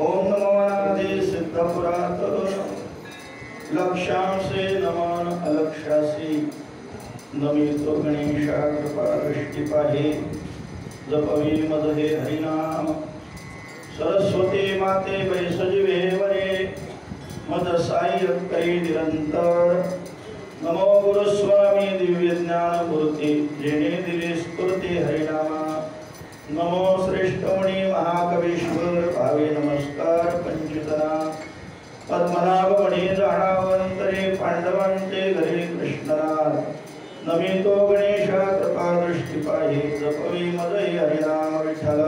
ओम नमो अनादि सिद्धपुरातन लक्ष्यांसे नमन अलक्ष्यासी नमितो गणेशा कृपा दृष्टी पाहे जपवी मद हे हरिनाम सरस्वती माते वैसजिवे वरे मद साई करी निरंतर नमो गुरुस्वामी दिव्य ज्ञान मूर्ती जेणे दिली स्फूर्ती हरिनामा नमो श्रेष्ठमणी महाकवीश्वर भावे नमस्कार पंचतना पद्मनाभमणी जाणावंतरे पांडवांचे घरी कृष्णनाथ नमितो गणेशा कृपा दृष्टी पाहे जपवी मदई हरिनाम विठ्ठल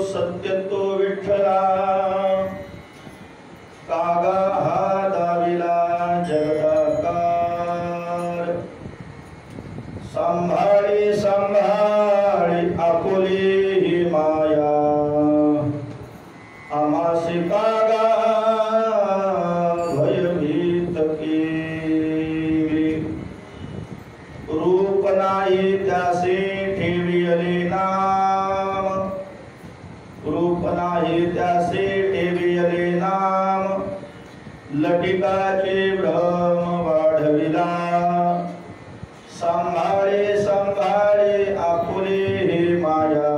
सत्यतो विठ्ठला कागा हा दाविला जगदाकार सांभाळी सांभाळी आपुली ही माया आमासी कागा भयभीत केली रूप नाही त्यासे ठेविले नाम रूप नाही त्यासे ठेविले नाम लटिकाचे भ्रम वाढविला सांभाळे सांभाळे आपुले हे माया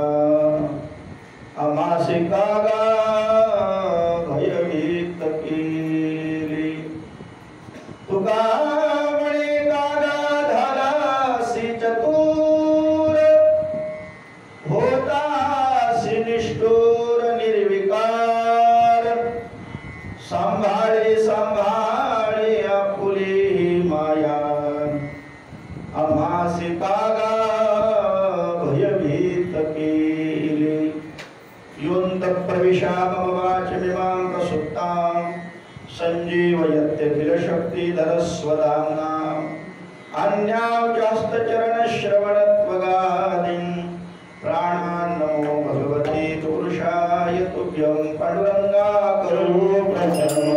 आमासे कागा भयभीत केली तुका म्हणे कागा झालासी चतुर होतासी निष्ठुर निर्विकार सांभाळे सांभाळे आपुले ही माया आम्हासी कागा भयभीत केले योऽन्त प्रविशामम वाचमिमां प्रसुप्तां संजीवयत्यखिल शक्तिधरस्वधाम्नां अन्याश्चरणश्रवणत्वगादीन् प्राणान् नमो भगवते पुरुषाय तुभ्यं पांडुरंगा करो प्रसन्न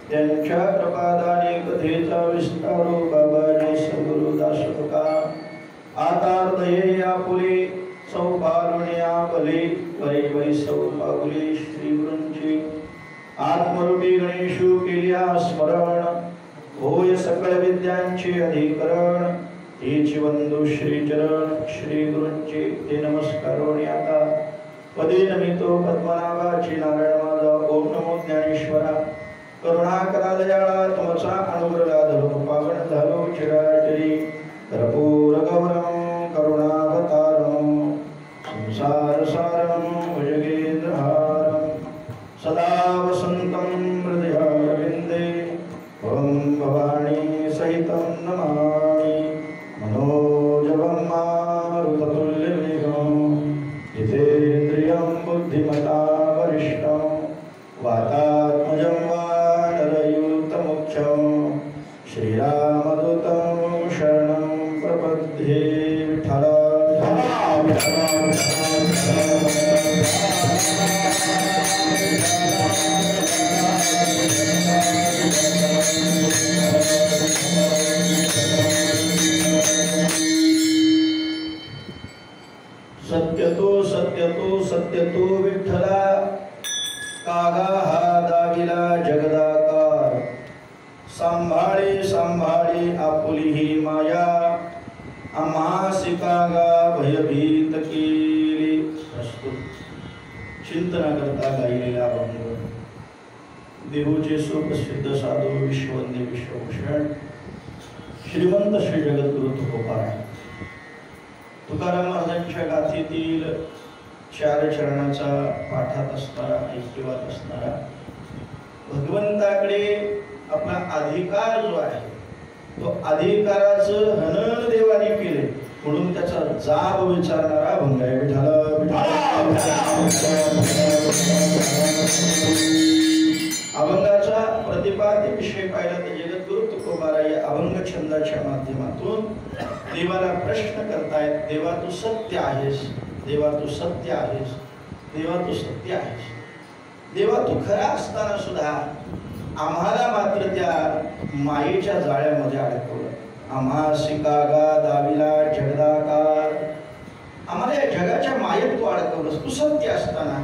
त्यांच्या कृपादाने कथेचा विस्तारो बाबाजी सद्गुरु दासका आता हृदये आपुले सौकारुण्या बले वरे वै सौकाकुले श्री गुरूंची आत्मरूपी गणेशू केल्या स्मरण होय सकळ विद्यांचे अधिकरण तेची वंदू श्री चरण श्री गुरूंचे ते नमस्कार आता पदे नमितो पद्मनाभाची नारायण माझा ओम नमो ज्ञानेश्वरा करुणा करा दयाळा तुमचा अनुग्रह धरो पावन झालो चिराचरी कर्पूर गौरम करुणावतारम संसार सारम भुजगेंद्रहारम सदा वसंतं हृदयारविंदे ओम भवानी सहितं नमामि मनोजवं मारुततुल्यवेगं जितेन्द्रियं बुद्धिमता वरिष्ठं वातात्मजं वानरयूतमुख्यं श्रीरामदूतं शरणं प्रपद्ये विठ्ठला सत्यतो विठ्ठला कागा हा दाविला जगदाकार सांभाळे सांभाळे आपुली ही माया आम्हासी कागा भयभीत केली. चिंतना करता गायलेला अभंग देहूचे सुप्रसिद्ध साधू विश्ववंदे विश्वभूषण श्रीमंत श्री जगद्गुरु तुकोबाराय तुकाराम महाराजांच्या गाथेतील चार चरणाचा पाठात असणारा ऐकिवात असणारा भगवंताकडे आपला अधिकार जो आहे तो अधिकाराचं हनन देवाने केले म्हणून त्याचा जाब विचारणारा अभंग आहे. अभंगाचा प्रतिपाद्य विषय पाहिला तर जगद्गुरु तुकोबाराय या अभंग छंदाच्या माध्यमातून देवाला प्रश्न करतायत. देवा तू सत्य आहेस, देवा तू सत्य आहेस, देवा तू सत्य आहेस. देवा तू खरा असताना सुद्धा आम्हाला मात्र त्या मायेच्या जाळ्यामध्ये अडकवलं. आम्हासी कागा दाविला जगदाकार आम्हाला या जगाच्या मायेत तू अडकवलंस. तू सत्य असताना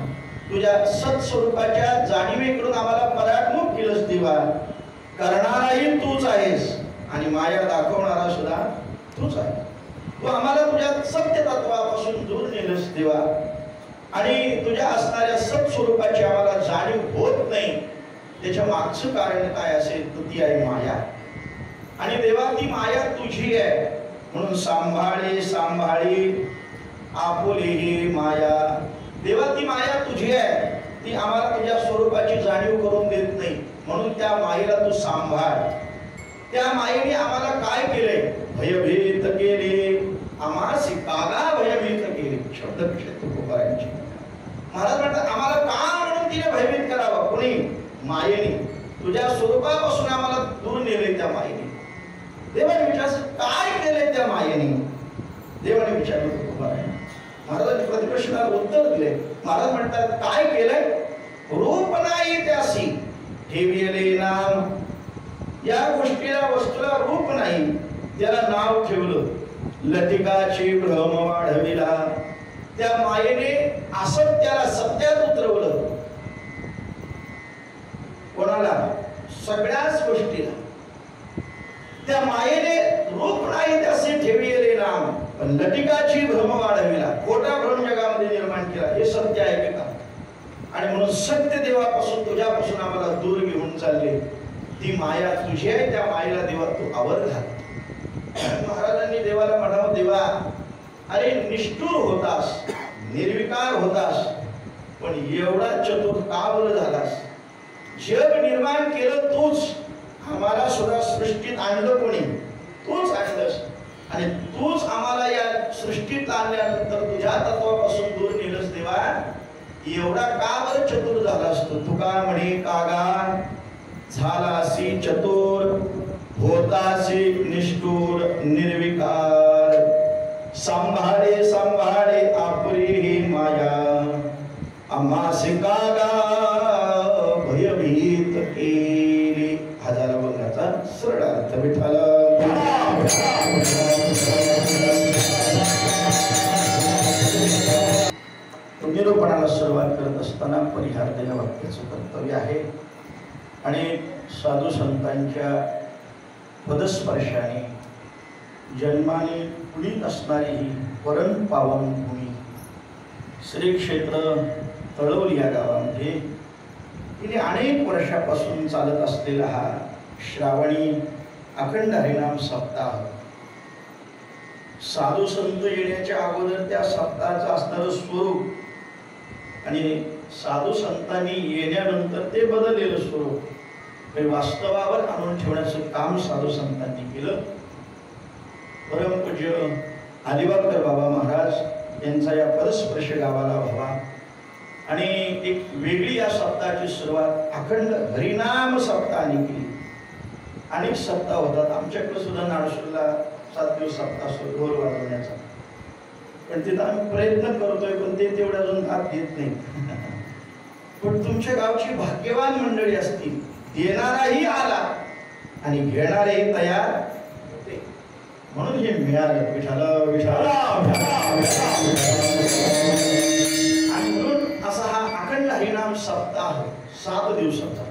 तुझ्या सत्स्वरूपाच्या जाणीवेकडून आम्हाला परात्मुख केलंस. देवा करणाराही तूच आहेस आणि माया दाखवणारा सुद्धा तूच आहे. तू आम्हाला तुझ्या सत्य तत्वापासून दूर नेलंस देवा आणि तुझ्या असणाऱ्या सत्स्वरूपाची आम्हाला जाणीव होत नाही. त्याच्या मागचं कारण काय असेल तर ती आहे माया. आणि देवा ती माया तुझी आहे म्हणून सांभाळे सांभाळी आपुली ही माया. देवा ती माया तुझी आहे, ती आम्हाला तुझ्या स्वरूपाची जाणीव करून देत नाही म्हणून त्या मायेला तू सांभाळ. त्या मायेने आम्हाला काय केले? भयभीत केले. आम्हासी कागा भयभीत केले. शब्द तुकोबारायांचे महाराज म्हणतात आम्हाला का म्हणून तिने भयभीत करावं? कोणी? मायेने. तुझ्या स्वरूपापासून आम्हाला दूर नेले त्या मायेने. देवाने विचारलं काय केले त्या मायेने? देवाने विचारलं तुकोबारायांना. महाराजांनी प्रतिप्रश्नाला उत्तर दिले. महाराज म्हणतात काय केलंय? रूप नाही त्यासी ठेविले नाम. या गोष्टीला वस्तूला रूप नाही त्याला नाव ठेवलं. लतिकाची भ्रम वाढविला. त्या मायेने असत्याला सत्यात उतरवलं. कोणाला? सगळ्याच गोष्टीला. त्या मायेने रूप नाही त्याचे ठेविले नाम पण लटिकाची भ्रम वाढविला. खोटा भ्रम जगामध्ये निर्माण केला. हे सत्य आहे का? आणि म्हणून सत्य देवापासून तुझ्यापासून आम्हाला दूर घेऊन चालले. ती माया तुझी आहे, त्या मायेला देवा तू आवर घाल. महाराजांनी देवाला म्हणावं देवा अरे निष्ठुर होतास, निर्विकार होतास पण एवढा चतुर का बरं झालास? जग निर्माण केलं तूच, आम्हाला सुद्धा सृष्टीत आणलं कोणी? तूच आणलंस. आणि तूच आम्हाला या सृष्टीत आणल्यानंतर तुझ्या तत्वापासून दूर नेलंस देवा. एवढा का बरं चतुर झालास तू? तुका म्हणे कागा झालासी चतुर होतासी निष्ठुर निर्विकार. सांभाळे सांभाळे आपुरी ही माया आम्हासी कागा भयभीत केली. हजार बंगाचा सरळ अर्थ विठ्ठल. निरूपणाला सुरुवात करत असताना परिहार्य वाक्याचं कर्तव्य आहे आणि साधू संतांच्या पदस्पर्शाने जन्माने पुनीत असणारी ही परम पावन भूमी श्री क्षेत्र तळवली या गावामध्ये गेली अनेक वर्षापासून चालत असलेला हा श्रावणी अखंड हरिनाम सप्ताह साधू संत येण्याच्या अगोदर त्या सप्ताहाचं असणारं स्वरूप आणि साधू संतांनी येण्यानंतर ते बदललेलं स्वरूप हे वास्तवावर आणून ठेवण्याचं काम साधू संतांनी केलं. परमपूज्य अलिबागकर बाबा महाराज यांचा या परस्पर्श गावाला व्हावा आणि एक वेगळी या सप्ताहाची सुरुवात अखंड हरिनाम सप्ताहाने केली. अनेक सप्ताह होतात आमच्याकडे सुद्धा नाडसूरला 7 दिवस सप्ताह असतो ढोल वाजवण्याचा, पण तिथं आम्ही प्रयत्न करतोय पण ते तेवढं अजून हात घेत नाही. पण तुमच्या गावची भाग्यवान मंडळी असतील, देणाराही आला आणि घेणारेही तयार होते म्हणून हे मिळालं. विठाला विठाला आणि म्हणून असा हा अखंड हरिनाम सप्ताह 7 दिवसाचा.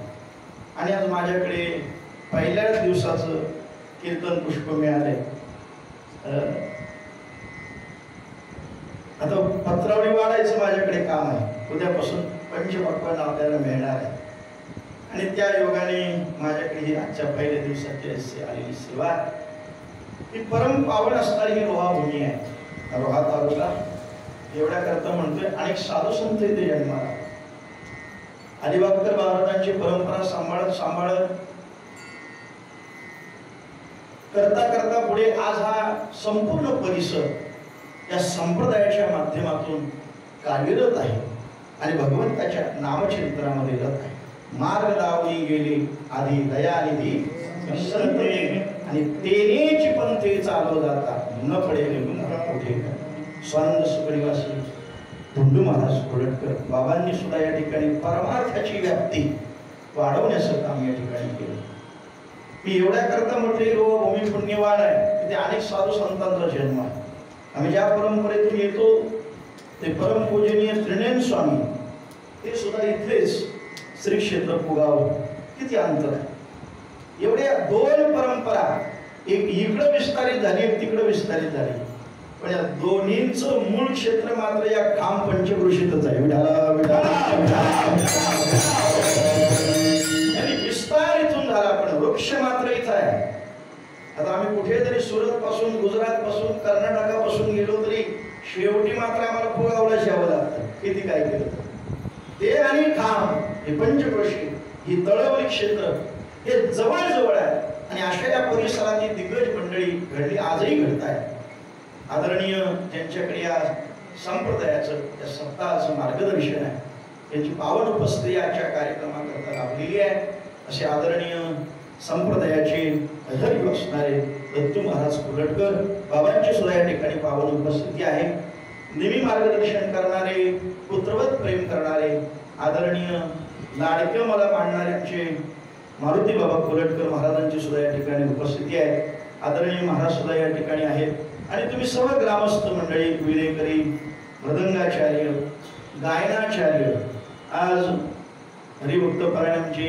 आणि आज माझ्याकडे पहिल्याच दिवसाचं कीर्तन पुष्प मिळालंय. आता पत्रावळी वाढायचं माझ्याकडे काम आहे. उद्यापासून पंचपक्वान्न आपल्याला मिळणार आहे आणि त्या योगाने माझ्याकडे ही आजच्या पहिल्या दिवसाची आलेली सेवा ही परम पावन असणारी ही रोहा भूमी आहे. रोहा तालुका एवढ्या करता म्हणतोय अनेक साधू संत इथे जन्माला. अलिबागकर महाराजांची परंपरा सांभाळत करता करता पुढे आज हा संपूर्ण परिसर या संप्रदायाच्या माध्यमातून कार्यरत आहे आणि भगवंताच्या नामचिंतनामध्ये रत आहे. मार्ग लावली गेले आधी दयानिधी आणि तेनेची पंथे चालव जाता न पडेल कुठे. स्वानंद सुपरिवासी धुंडू महाराज कोलटकर बाबांनी सुद्धा या ठिकाणी परमार्थाची व्याप्ती वाढवण्याचं काम या ठिकाणी केलं. मी एवढ्या करता म्हटले भूमी पुण्यवान आहे, तिथे अनेक साधू संतांचा जन्म आहे. आम्ही ज्या परंपरेतून येतो ते परमपूजनीय त्रिनयन स्वामी ते सुद्धा इथलेच श्री क्षेत्र पुगाव. किती अंतर आहे. एवढ्या 2 परंपरा एक इकडं विस्तारित झाली एक तिकडं विस्तारित झाली, पण या दोन्हींचं मूळ क्षेत्र मात्र या काम पंचकृषीतच आहे. विठाला विठाला विस्तार इथून झाला पण वृक्ष मात्र इथं आहे. आता आम्ही कुठेतरी सुरत पासून गुजरात पासून कर्नाटकापासून गेलो तरी शेवटी मात्र आम्हाला पुगावला यावं लागतं. किती काय केलं ते आणि खाम हे पंचकृषी ही तळवली क्षेत्र हे जवळ आहे आणि अशा या परिसरात दिग्गज मंडळी घडली आजही घडत आहे. आदरणीय ज्यांच्याकडे या संप्रदायाचं या सप्ताहाचं मार्गदर्शन आहे त्यांची पावन उपस्थिती आजच्या कार्यक्रमाकरता लाभलेली आहे. असे आदरणीय संप्रदायाचे अधर्य असणारे दत्तू महाराज कोलटकर बाबांची सुद्धा या ठिकाणी पावन उपस्थिती आहे. नेहमी मार्गदर्शन करणारे पुत्रवत प्रेम करणारे आदरणीय लाडके मला मांडणारे आमचे मारुती बाबा कोलटकर महाराजांची सुद्धा या ठिकाणी उपस्थिती आहे. आदरणीय महाराज सुद्धा या ठिकाणी आहेत आणि तुम्ही सर्व ग्रामस्थ मंडळी विलेकरी मृदंगाचार्य गायनाचार्य आज हरिभक्त परायणचे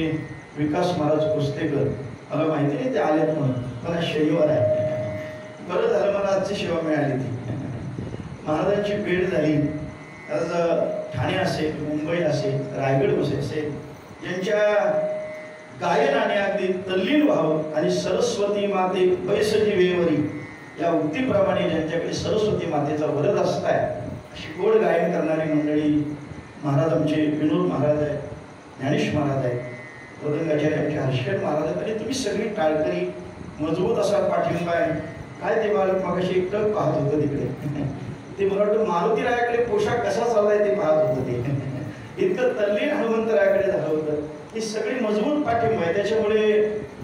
विकास महाराज कुस्तेकर मला माहिती नाही ते आलेत म्हणून पण आज शनिवार आहे. बरं झालं मला आजची सेवा मिळाली. ती महाराजांची भेट झाली. आज ठाणे असेल मुंबई असेल रायगड असेल ज्यांच्या गायनाने अगदी तल्लीन व्हावं आणि सरस्वती माते पैसजी वेवरी या उक्तीप्रमाणे ज्यांच्याकडे सरस्वती मातेचा वरद असताय अशी गोड गायन करणारी मंडळी महाराज आमचे विनोद महाराज आहेत, ज्ञानेश महाराज आहेत, मृदंगाचार्य आमचे हर्षद महाराज आहेत आणि तुम्ही सगळी टाळकरी मजबूत असा पाठिंबा आहे. काय ते बालक मगाशी एक टक पाहत होतं तिकडे ते मला वाटतं मारुतीरायाकडे पोशाख कसा चाललाय ते पाहत होतं ते इतकं तल्लीन हनुमंतरायाकडे झालं होतं. ही सगळी मजबूत पाठिंबा आहे. त्याच्यामुळे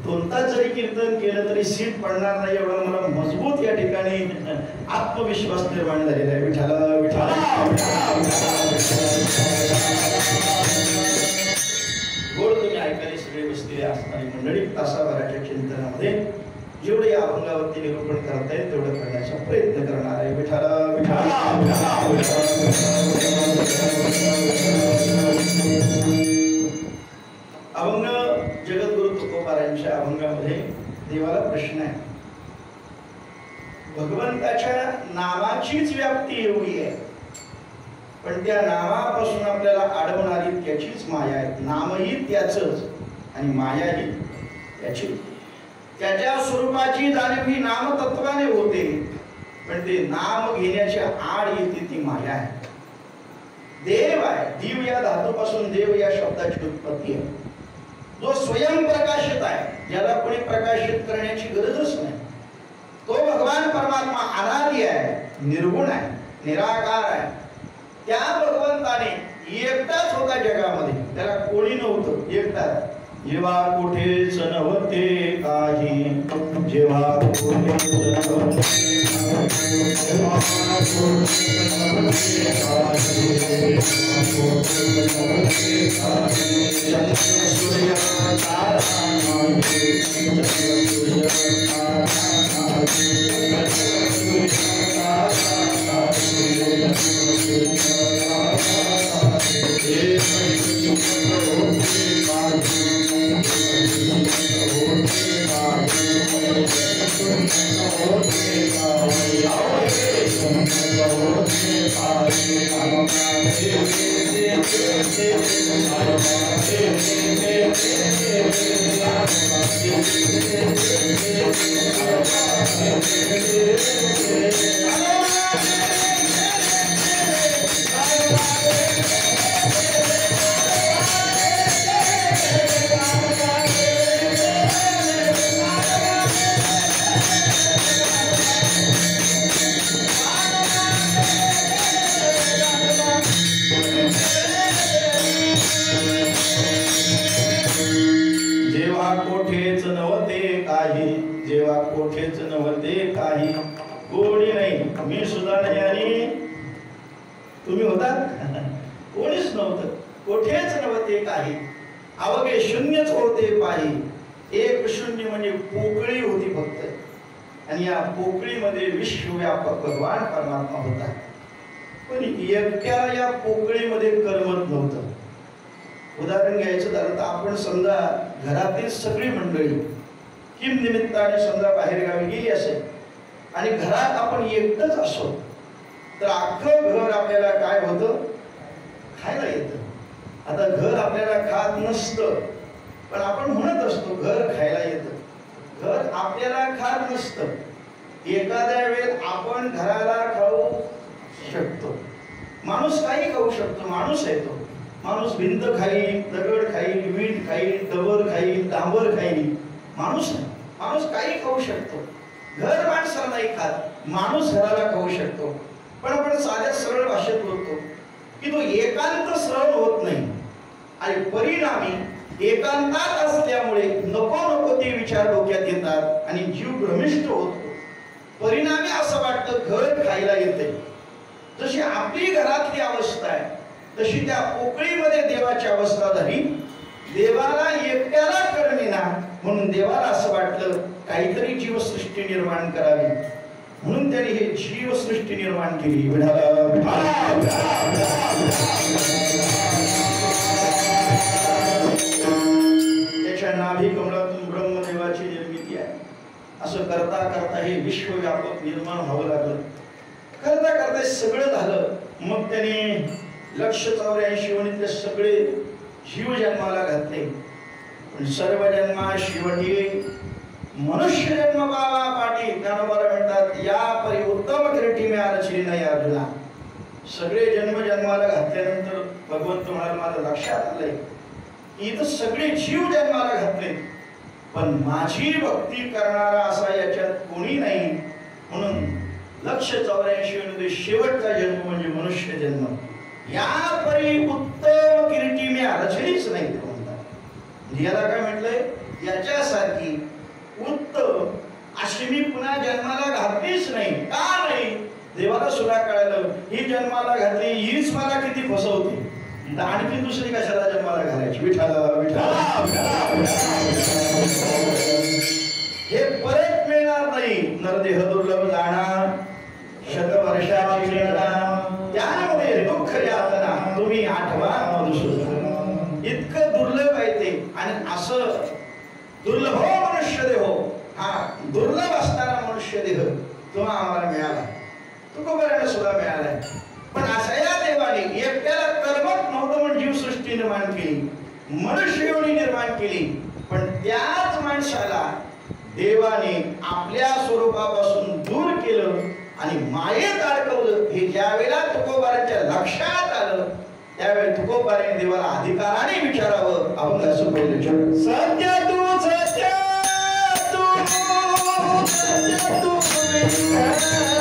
2 तास जरी कीर्तन केलं तरी सीट पडणार नाही एवढा मला मजबूत या ठिकाणी आत्मविश्वास निर्माण झालेला आहे. विठाला विठाला गोड तुम्ही ऐकायला सगळे बसलेले असणारी मंडळी तासाभराच्या चिंतनामध्ये जेवढे या अभंगावरती निरूपण करता येईल तेवढं करण्याचा प्रयत्न करणार आहे. विठाला अभंग जगद्गुरु तुकोबारायांच्या अभंगामध्ये देवाला प्रश्न आहे. भगवंताच्या नामाचीच व्याप्ती एवढी आहे, पण त्या नामापासून आपल्याला अडवणारी त्याचीच माया आहे. नामही त्याचंच आणि मायाही त्याची. त्याच्या स्वरूपाची जाणीव ही नामतत्वाने होते, पण ते नाम घेण्याच्या आड येते ती माया आहे. देव आहे. दीव या धातूपासून देव या शब्दाची उत्पत्ती आहे. जो स्वयंप्रकाशित आहे, ज्याला कोणी प्रकाशित करण्याची गरजच नाही, तो भगवान परमात्मा अनादि आहे, निर्गुण आहे, निराकार आहे. त्या भगवंताने एकटाच होता जगामध्ये, त्याला कोणी नव्हतं, एकटाच. जेव्हा कुठेच नव्हते काही, जेव्हा कुठेच नव्हते काही, कोणी नाही, मी सुद्धा नाही आणि तुम्ही होतात, कोणीच नव्हतं, कोठेच नव्हते काही, अवघे शून्यच होते पाही. एक शून्य म्हणजे पोकळी होती फक्त, आणि या पोकळीमध्ये विश्वव्यापक भगवान परमात्मा होता. पण एकट्याला या पोकळीमध्ये करमत नव्हतं. उदाहरण घ्यायचं झालं तर आपण समजा घरातील सगळी मंडळी किम निमित्ताने समजा बाहेर गावी गेली असेल आणि घरात आपण एकटंच असो, तर अख्खं घर आपल्याला काय होतं, खायला येतं. आता घर आपल्याला खात नसतं, पण आपण म्हणत असतो घर खायला येतं. घर आपल्याला खात नसतं, एखाद्या वेळेस आपण घराला खाऊ शकतो. माणूस काही खाऊ शकतो, माणूस आहे तो. माणूस भिंत खाईल, दगड खाईल, वीट खाईल, डबर खाईल, डांबर खाईल, माणूस आहे. माणूस काही खाऊ शकतो. घर माणसाला नाही खात, माणूस घराला खाऊ शकतो. पण आपण साध्या सरळ भाषेत बोलतो की तो एकांत सरळ होत नाही, आणि परिणामी एकांतात असल्यामुळे नको नको ते विचार डोक्यात येतात आणि जीव भ्रमिष्ट होतो. परिणामी असं वाटतं घर खायला येते. जशी आपली घरातली अवस्था आहे, तशी त्या पोकळीमध्ये देवाची अवस्था झाली. देवाला एकट्याला करमेना, म्हणून देवाला असं वाटलं काहीतरी जीवसृष्टी निर्माण करावी, म्हणून त्याने हे जीवसृष्टी निर्माण केली. त्याच्या नाभी कमळातून ब्रह्मदेवाची निर्मिती आहे. असं करता करता हे विश्वव्यापक निर्माण व्हावं लागलं. करता करता सगळं झालं. मग त्याने 184 वणीतले सगळे जीव जन्माला घातले. पण सर्व जन्मा शिवटी मनुष्य जन्म बाबा पाटी. ज्ञानोबाला म्हणतात या परी उत्तम किरीटी मिळा रचली नाही अर्जुना. सगळे जन्म जन्माला घातल्यानंतर भगवंत म्हणाल माझं लक्षात आलंय इथं सगळे जीव जन्माला घातले, पण माझी भक्ती करणारा असा याच्यात कोणी नाही. म्हणून 184 मध्ये शेवटचा जन्म म्हणजे मनुष्य जन्म. या परी उत्तम किरीटी मी रचलीच नाही ते म्हणतात. याला काय म्हटलंय, याच्यासारखी उत्तम अशी मी पुन्हा जन्माला घातलीच नाही. का नाही, देवाला सुद्धा कळलं ही जन्माला घातली हीच मला किती फसवते, आणखी दुसरी कशाला जन्माला घालायची. विठाला विठाला हे परत नरदेह दुर्लभ जाणा शतवर्षाची गणना त्यामुळे दुःख यातना तुम्ही आठवा मधुसूदन. इतकं दुर्लभ आहे ते. आणि असं दुर्लभ मनुष्य देह, हा दुर्लभ असणारा मनुष्य देह तुम्हा आम्हाला मिळाला, तुकोबाराला सुद्धा मिळालाय. पण अशा या देवाने एकट्याला कर्मच नव्हतं म्हणून जीवसृष्टी निर्माण केली, मनुष्य योनी निर्माण केली. पण त्याच माणसाला देवाने आपल्या स्वरूपापासून दूर केलं आणि मायेत अडकवलं. हे ज्या वेळेला तुकोबाराच्या लक्षात आलं त्यावेळी तुकोबाराने देवाला अधिकाराने विचारावं. आपण असं बोलले, सत्य तू सत्य तू सत्य तू विठ्ठला,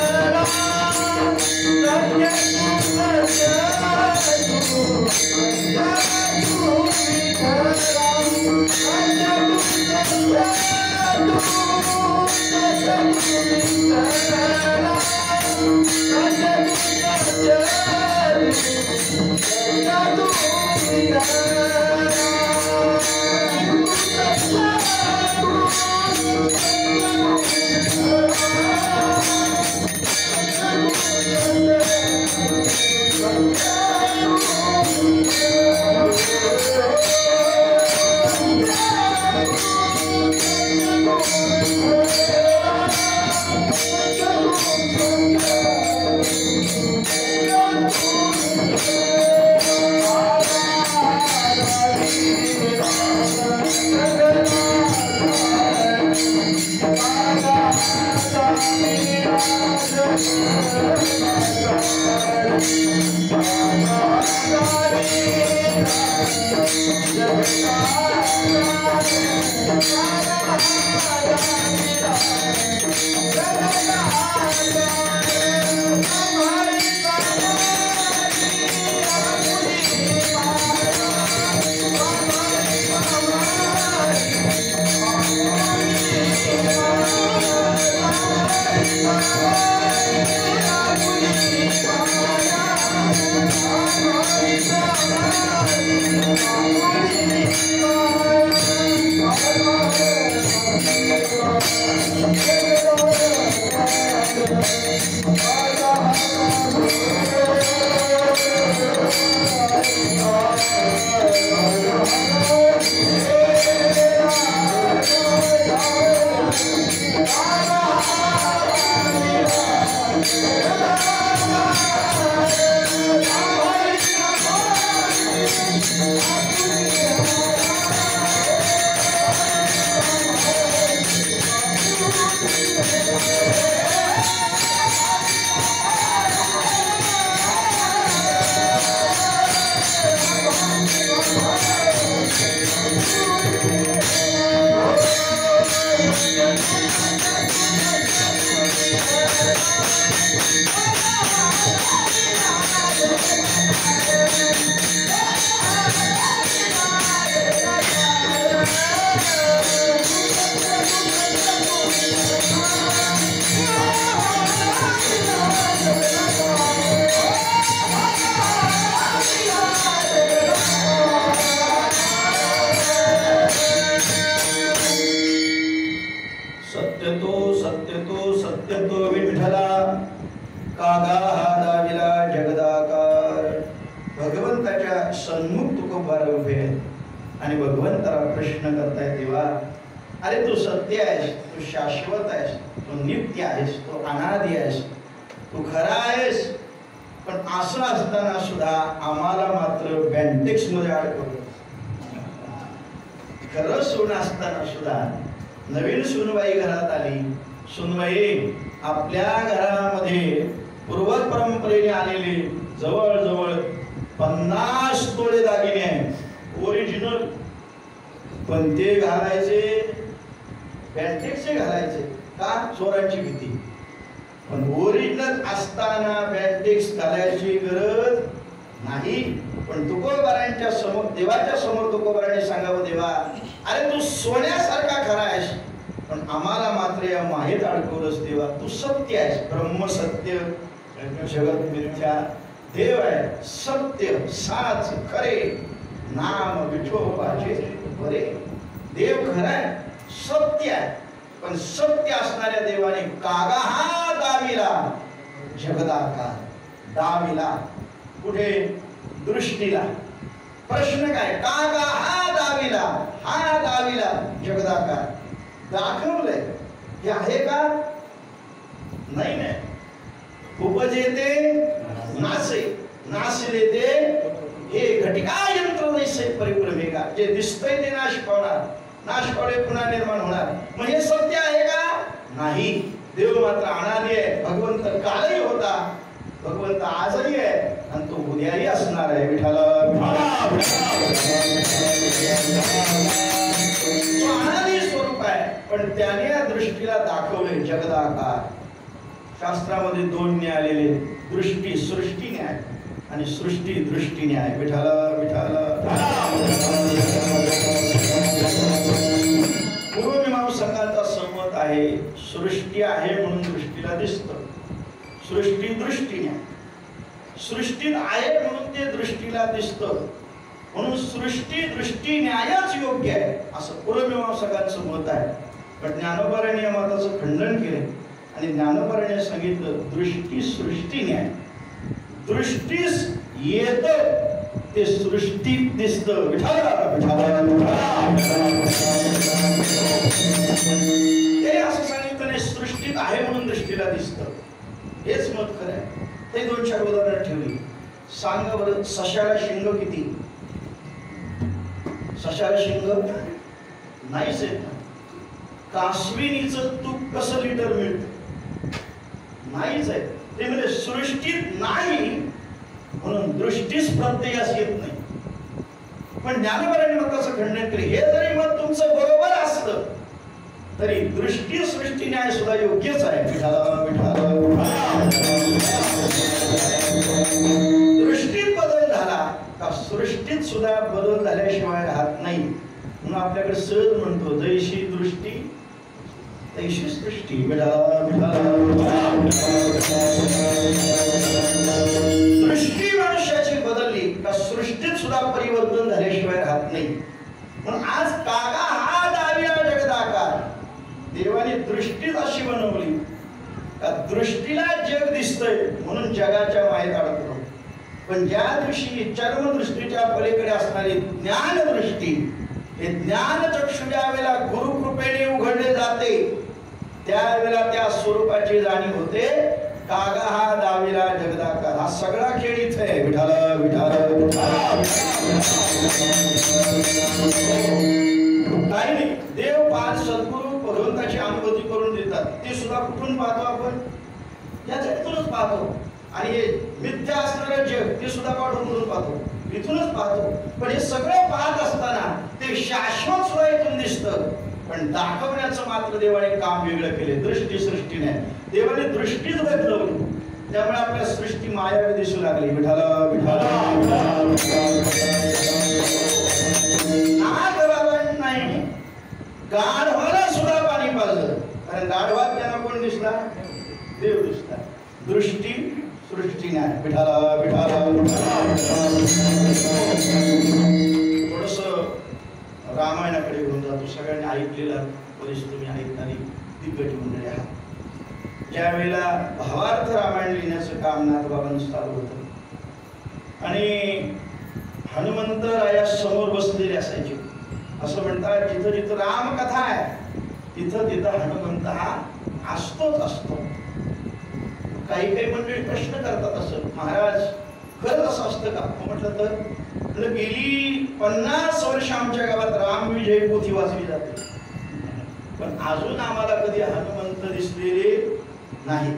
सत्य तू सत्य तू नवीन सुनबाई घरात आली. सुनबाई आपल्या घरामध्ये पूर्व परंपरेने आलेले जवळजवळ 50 तोळे दागिने आहेत ओरिजिनल, पण ते घालायचे बँटेक्सचे घालायचे का? चोरांची भीती. पण ओरिजिनल असताना बँटेक्स घालायची गरज नाही. पण तुकोबारांच्या समोर, देवाच्या समोर तुकोबारांनी सांगावं, देवा अरे तू सोन्यासारखा खरा आहेस, पण आम्हाला मात्र या माहेत अडकवलंस. देवा तू सत्य आहेस, ब्रह्म सत्य जगत मिथ्या. देव आहे सत्य साच खरे, नाम विठोबाचे बरे. देव खरा आहे, सत्य आहे, पण सत्य असणाऱ्या देवाने कागा हा दाविला जगदाकार. दाविला कुठे? दृष्टीला. प्रश्न काय? कागा हा दाविला, हा दाविला जगदाकार. दाखवलंय हे आहे का? नाही नाही. उपजे ते नासे, नासले ते हे घटिका यंत्र नैसे परिप्रमेगा. जे दिसतंय ते नाश पावणार, नाश पावले पुन्हा निर्माण होणार. मग हे सत्य आहे का? नाही. देव मात्र अनादी आहे. भगवंत कालही होता, भगवंत आजही आहे आणि तो उद्याही असणार आहे. विठाला अनादी स्वरूप आहे, पण त्याने या दृष्टीला दाखवले जगदाकार. शास्त्रामध्ये दोन न्याय आलेले, दृष्टी सृष्टी न्याय आणि सृष्टी दृष्टी न्याय. विठाला विठाला. पूर्वमीमांसकांचा सहमत आहे, सृष्टी आहे म्हणून दृष्टीला दिसतं. सृष्टी दृष्टी न्याय. सृष्टीत आहे म्हणून ते दृष्टीला दिसतं, म्हणून सृष्टी दृष्टी न्यायच योग्य आहे असं पूर्वमीमांसकांचं मत आहे. पण ज्ञानोबाराने या मताचं खंडन केले आणि ज्ञानोबाराने सांगितलं दृष्टी सृष्टी न्याय. दृष्टीस येत ते सृष्टीत दिसतं. विठाला विठाला. ते असं सांगितलं नाही सृष्टीत आहे म्हणून दृष्टीला दिसतं. हेच मत खरं आहे. ते दोन चार उदाहरणं ठेवली. सांगा बरं, सशाला शिंग किती? सशाला शिंग नाहीच आहे. कासविनीचं तूप कसं लिटर मिळतं? नाहीच आहे. ते म्हणजे सृष्टीत नाही म्हणून दृष्टीच प्रत्ययास येत नाही. पण ज्ञानोबारांनी मताचं खंडन केले. हे जरी मत तुमचं बरोबर असलं तरी दृष्टी सृष्टी न्याय सुद्धा योग्यच आहे. दृष्टीत बदल झाला का सृष्टीत सुद्धा बदल झाल्याशिवाय राहत नाही. म्हणून आपल्याकडे सहज म्हणतो जैशी दृष्टी तैशी सृष्टी. दृष्टी मनुष्याची बदलली का सृष्टीत सुद्धा परिवर्तन झाल्याशिवाय राहत नाही. म्हणून आज कागा हा दाविला जगदाकार. देवाने दृष्टीच अशी बनवली का दृष्टीला जग दिसतंय म्हणून जगाच्या मायेत अडकतो. पण ज्या दिवशी चर्मदृष्टीच्या पलीकडे असणारी ज्ञानदृष्टी, हे ज्ञानचक्षु ज्या वेळेला गुरुकृपेने उघडले जाते त्यावेळेला त्या स्वरूपाची जाणीव होते. कागा हा दाविला जगदाकार. हा सगळा खेळ इथे आहे. विठाला विठाला. काही नाही. देव पाच सद्गुरू भगवंताची अनुभूती करून देतात. ते सुद्धा कुठून पाहतो आपण? या जगातूनच पाहतो. आणि हे मिथ्या असणारं जग ते सुद्धा कुठून पाहतो? इथूनच पाहतो. पण हे सगळं पाहत असताना ते शाश्वत सुद्धा इथून दिसतं. पण दाखवण्याचं मात्र देवाने काम वेगळं केले. दृष्टी सृष्टीने देवाने दृष्टीच बदलवली. त्यामुळे आपल्या सृष्टी मायावी दिसू लागली. विठाला विठाला. नाही गाढवाला सुद्धा पाणी पाजलं, कारण गाढवात त्यांना कोण दिसला? देव दिसला. दृष्टी सृष्टीने विठाला विठाला. थोडस रामायणाकडे घेऊन जातो. सगळ्यांनी ऐकलेला बरेच तुम्ही ऐकणारी दिग्गज मंडळी आहात. ज्या वेळेला भावार्थ रामायण लिहिण्याचं काम नाथबाबांचं चालू होतं आणि हनुमंतराया समोर बसलेले असायचे. असं म्हणतात जिथं जिथं रामकथा आहे तिथं तिथं हनुमंत हा असतोच असतो. काही काही मंडळी प्रश्न करतात असं, महाराज खरंच असं असतं का? म्हटलं तर गेली 50 वर्ष आमच्या गावात राम विजय पोथी वाचली जाते, पण अजून आम्हाला कधी हनुमंत दिसलेले नाही.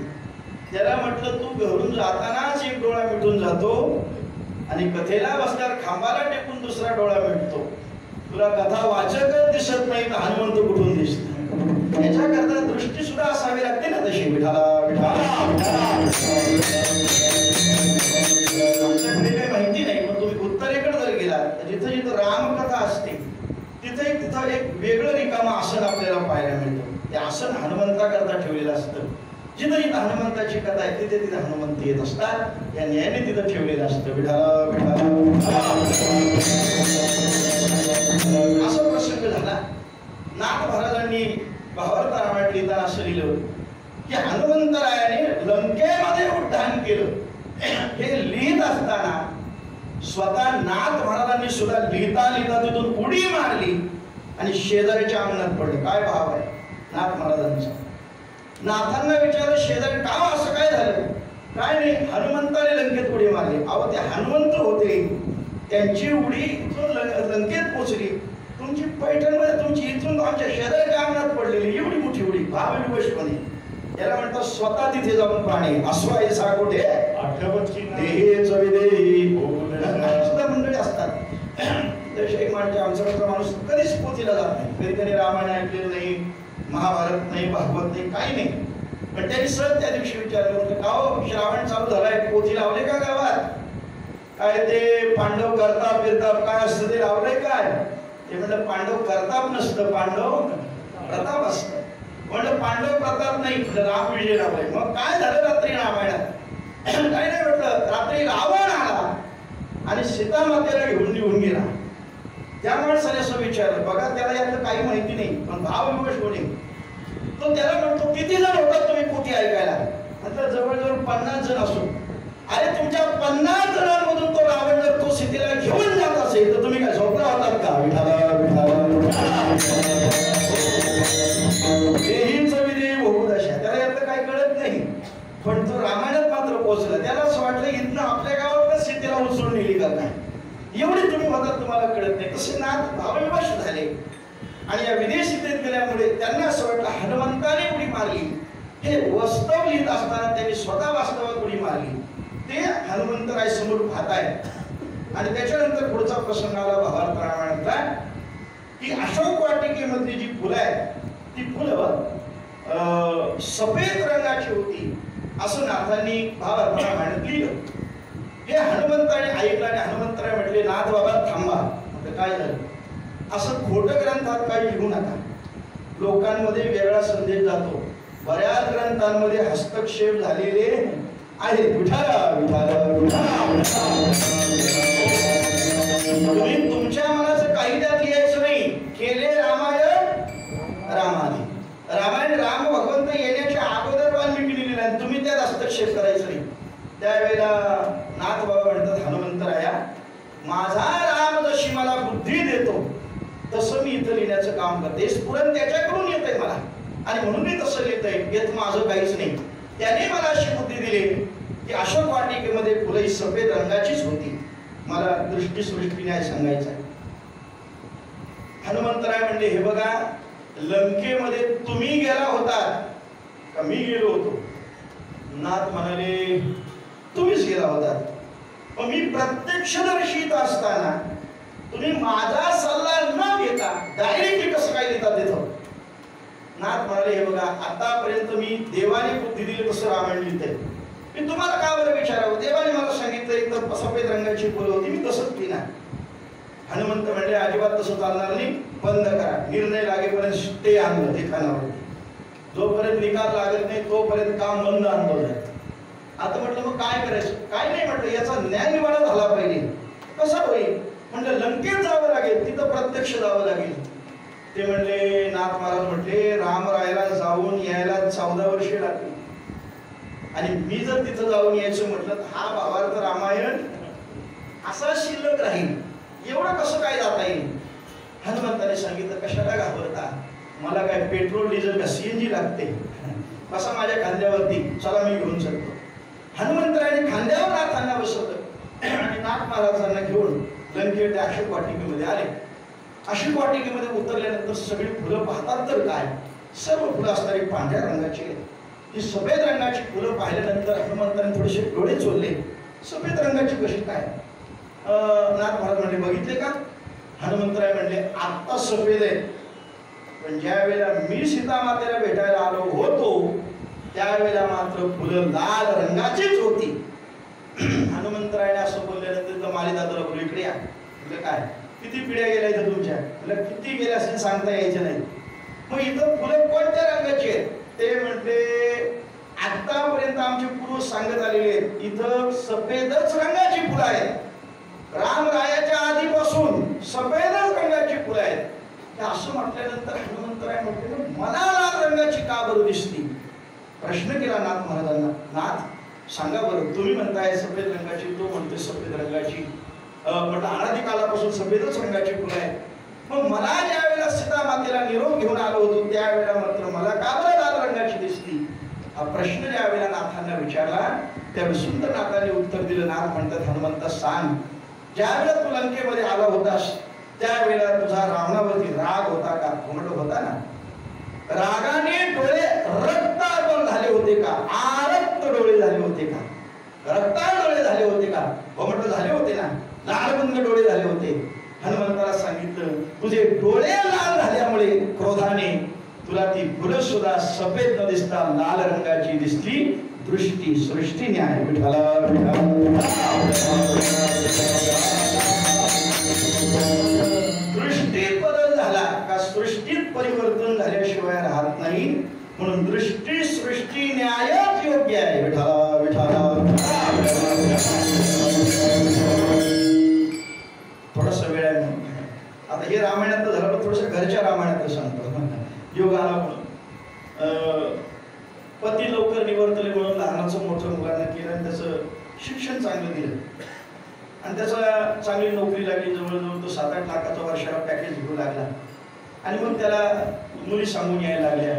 त्याला म्हटलं तू घरून जातानाच एक डोळा मिटून जातो आणि कथेला बसल्यावर खांबाला टेकून दुसरा डोळा मिटतो. तुला कथा वाचकच दिसत नाही तर हनुमंत कुठून दिसत? याच्याकरता दृष्टी सुद्धा असावी लागते ना तशी. विठाला विठाला. आमच्याकडे काही माहिती नाही, पण तुम्ही उत्तरेकडे जर गेलात तर जिथं जिथं रामकथा असते तिथं एक वेगळं रिकामं आसन आपल्याला पाहायला मिळतं. ते आसन हनुमंताकरता ठेवलेलं असतं. जिथं जिथं हनुमंताची कथा आहे तिथे तिथे हनुमंत येत असतात. या न्यायाने तिथं ठेवलेलं असतं. विठाला विठाला. असा प्रसंग झाला. नाथ महाराजांनी भावार्थ रामायण लिहिताना असं लिहिलं की हनुमंतरायाने लंकेमध्ये उड्डाण केलं. हे लिहित असताना स्वतः नाथ महाराजांनी सुद्धा लिहिता लिहिता तिथून उडी मारली आणि शेजारीच्या अंगणात पडले. काय भाव आहे नाथ महाराजांचा. नाथांना विचारलं शेजारी का असं काय झालं. काय नाही, हनुमंताने लंकेत उडी मारली. अहो ते हनुमंत होते, त्यांची उडी इथून लंकेत पोचली. तुमची पैठणमध्ये तुमची इथून आमच्या शेजारीच्या अंगणात पडलेली एवढी मोठी उडी भावविवशपणे. याला म्हणतात स्वतः तिथे जाऊन पाणी अस्वाय साकोटे सुद्धा मंडळी असतात. तर शेख म्हणजे आमच्याकडचा माणूस कधीच पोथीला जात नाही. कधी कधी रामायण ऐकलेलं नाही, महाभारत नाही, भागवत नाही, काही नाही. पण त्यांनी सहज त्या दिवशी विचारलं होतं का हो श्रावण चालू झालाय, पोथी लावले का गावात. काय ते पांडव करताप फिरताप काय असतं ते लावलंय काय. ते म्हणलं पांडव करताप नसतं, पांडव प्रताप असतं. म्हणलं पांडव प्रताप नाही, राम विजय लावलाय. मग काय झालं रात्री रामायणात. काही नाही म्हटलं, रात्री रावण आला आणि सीता मातेला घेऊन निघून गेला. त्या माणसाने असं विचारलं, बघा त्याला यातलं काही माहिती नाही पण भावविवश होणे. तो त्याला म्हणतो किती जण होतात तुम्ही पोथी ऐकायला. म्हटलं जवळजवळ 50 जण असो. अरे तुमच्या 50 जणांमधून तो रावण जर तो सीतेला घेऊन जात असेल तर तुम्ही काय झोपला होतात का. त्याला यातलं काही कळत नाही. पण तो रामायणात मात्र पोहोचला. त्याला असं वाटलं इथनं आपल्या गावात सीतेला उचलून नेली का काय. एवढी तुम्ही होतात तुम्हाला कळत नाही. तसे नाथ भावविवश झाले आणि या विदेशीतेत गेल्यामुळे त्यांना असं वाटलं हनुमंताने उडी मारली. हे वास्तव लिहित असताना त्यांनी स्वतः वास्तवात उडी मारली. ते हनुमंतराय समोर पाहताय. आणि त्याच्यानंतर पुढचा प्रसंग आला भावार्थ रामायणातला की अशोक वाटिकेमधली जी फुलं आहेत ती फुलं सफेद रंगाची होती असं नाथांनी भावार्थ रामायणात लिहिलं. हे हनुमंताने ऐकलं आणि हनुमंतराय म्हटले नाथ बाबा थांबा. म्हटलं काय झालं. असं खोटं ग्रंथात काही लिहू नका. लोकांमध्ये वेगळा संदेश जातो. बऱ्याच ग्रंथांमध्ये हस्तक्षेप झालेले आहे. तुम्ही तुमच्या मनाचं काही त्यात लिहायचं नाही. केले रामायण रामाने. रामायण राम भगवंत येण्याच्या अगोदर वाल्मिकीने लिहिला आणि तुम्ही त्यात हस्तक्षेप करायचं नाही. त्यावेळेला नाथ बाबा म्हणतात हनुमंतराया माझा राम जशी मला बुद्धी देतो तसं मी इथं लिहिण्याचं काम करते. स्फुरण त्याच्याकडून येतंय मला आणि म्हणून मी तसं लिहितंय. येत माझं काहीच नाही. त्याने मला अशी बुद्धी दिली की अशोक वाटिकेमध्ये फुलं ही सफेद रंगाचीच होती. मला दृष्टी न्याय सांगायचा. हनुमंतराय म्हणले हे बघा लंकेमध्ये तुम्ही गेला होतात का मी गेलो होतो. नाथ म्हणाले तुम्हीच गेला होतात. पण मी प्रत्यक्षदर्शी असताना तुम्ही माझा सल्ला न घेता डायरेक्टली कसं काय देतात तिथं. नाथ म्हणाले हे बघा आतापर्यंत मी देवाने बुद्धी दिली तसं रामायण लिहितंय. मी तुम्हाला का बरं विचारावं. देवाने मला सांगितलं इथं सफेद रंगाची फुलं होती मी तसंच लिहिणार. हनुमंत म्हणले अजिबात तसं चालणार नाही. बंद करा. निर्णय लागेपर्यंत स्टे आणलं ठिकाणावर. जोपर्यंत निकाल लागत नाही तोपर्यंत काम बंद आंदोलन. आता म्हटलं मग काय करायचं. काय नाही म्हटलं याचा न्याय निवाडा झाला पाहिजे. कसा होईल. म्हटलं लंकेत जावं लागेल. तिथं प्रत्यक्ष जावं लागेल. ते म्हणले नाथ महाराज म्हटले रामरायाला जाऊन यायला 14 वर्षे लागली आणि मी जर तिथं जाऊन यायचं म्हटलं हा भावार्थ रामायण असा शिल्लक राहील. एवढं कसं काय जाता येईल. हनुमंताने सांगितलं कशाला घाबरता. मला काय पेट्रोल डिझेल का सीएनजी लागते. कसा माझ्या खांद्यावरती चला मी घेऊन चलतो. हनुमंतराने खांद्यावर नाथांना बसवलं आणि नाथ महाराजांना घेऊन लंकेच्या अशोक वाटिकेमध्ये आले. अशोक वाटिकेमध्ये उतरल्यानंतर सगळी फुलं पाहतात तर काय सर्व फुलं असणारी पांढऱ्या रंगाची आहेत. ही सफेद रंगाची फुलं पाहिल्यानंतर हनुमंताने थोडेसे डोळे चोरले. सफेद रंगाची कशी काय. नाथ महाराज म्हणले बघितले का. हनुमंतराय म्हणले आत्ता सफेद आहे पण ज्या वेळेला मी सीता मातेला भेटायला आलो होतो त्यावेळेला मात्र फुलं लाल रंगाचीच होती. हनुमंतरायने असं बोलल्यानंतर माली दादाला बोलू इकडे या. म्हटलं काय किती पिढ्या गेल्या इथं तुमच्या. म्हटलं किती गेल्या असेल सांगता यायचं नाही. मग इथं फुलं कोणत्या रंगाची आहेत. ते म्हटले आतापर्यंत आमचे पूर्वज सांगत आलेले आहेत इथं सफेदच रंगाची फुलं आहेत. रामरायाच्या आधीपासून सफेदच रंगाची फुलं आहेत. असं म्हटल्यानंतर हनुमंतराय म्हटले मला लाल रंगाची का बरं दिसली? प्रश्न केला नाथ महाराजांना, नाथ सांगा बरं, तुम्ही म्हणताय सफेद रंगाची, तो म्हणतोय सफेद रंगाची, म्हटलं अनादी कालापासून सफेदच रंगाची फुलं आहे, मग मला ज्या वेळेला सीता मातेला निरोप घेऊन आलो होतो त्यावेळेला मात्र मला का बरं लाल रंगाची दिसली? हा प्रश्न ज्या वेळेला नाथांना विचारला त्यावेळी सुंदर नाथांनी उत्तर दिलं. नाथ म्हणतात, हनुमंता सांग, ज्या वेळेला तू लंकेमध्ये आला होतास त्यावेळेला तुझा रावणावरती राग होता का? घुमट होता ना? रागाने डोळे रक्ताळ झाले होते का? आरक्त डोळे झाले होते का? रक्ताळ डोळे झाले होते का? घुमट झाले होते ना? लालबंद डोळे झाले होते. हनुमंताला सांगितलं, तुझे डोळे लाल झाल्यामुळे क्रोधाने तुला ती फुलं सुद्धा सफेद न दिसता लाल रंगाची दिसली. दृष्टी सृष्टी न्याय. विठ्ठला दृष्टीत बदल झाला का सृष्टीत परिवर्तन झाल्याशिवाय राहत नाही. म्हणून दृष्टी सृष्टी न्यायच योग्य आहे. विठ्ठला विठ्ठला. थोडासा वेळ आहे आता. हे रामायणात झालं पण थोडस घरच्या रामायणात सांगतो. योग आला म्हणून पती लवकर निवर्तले म्हणून लहानाचं मोठं मुलांना केलं आणि त्याचं शिक्षण चांगलं दिलं आणि त्याचा चांगली नोकरी लागली. जवळजवळ तो 7-8 लाखाचा वर्षाला पॅकेज घेऊ लागला आणि मग त्याला मुली सांगून यायला लागल्या.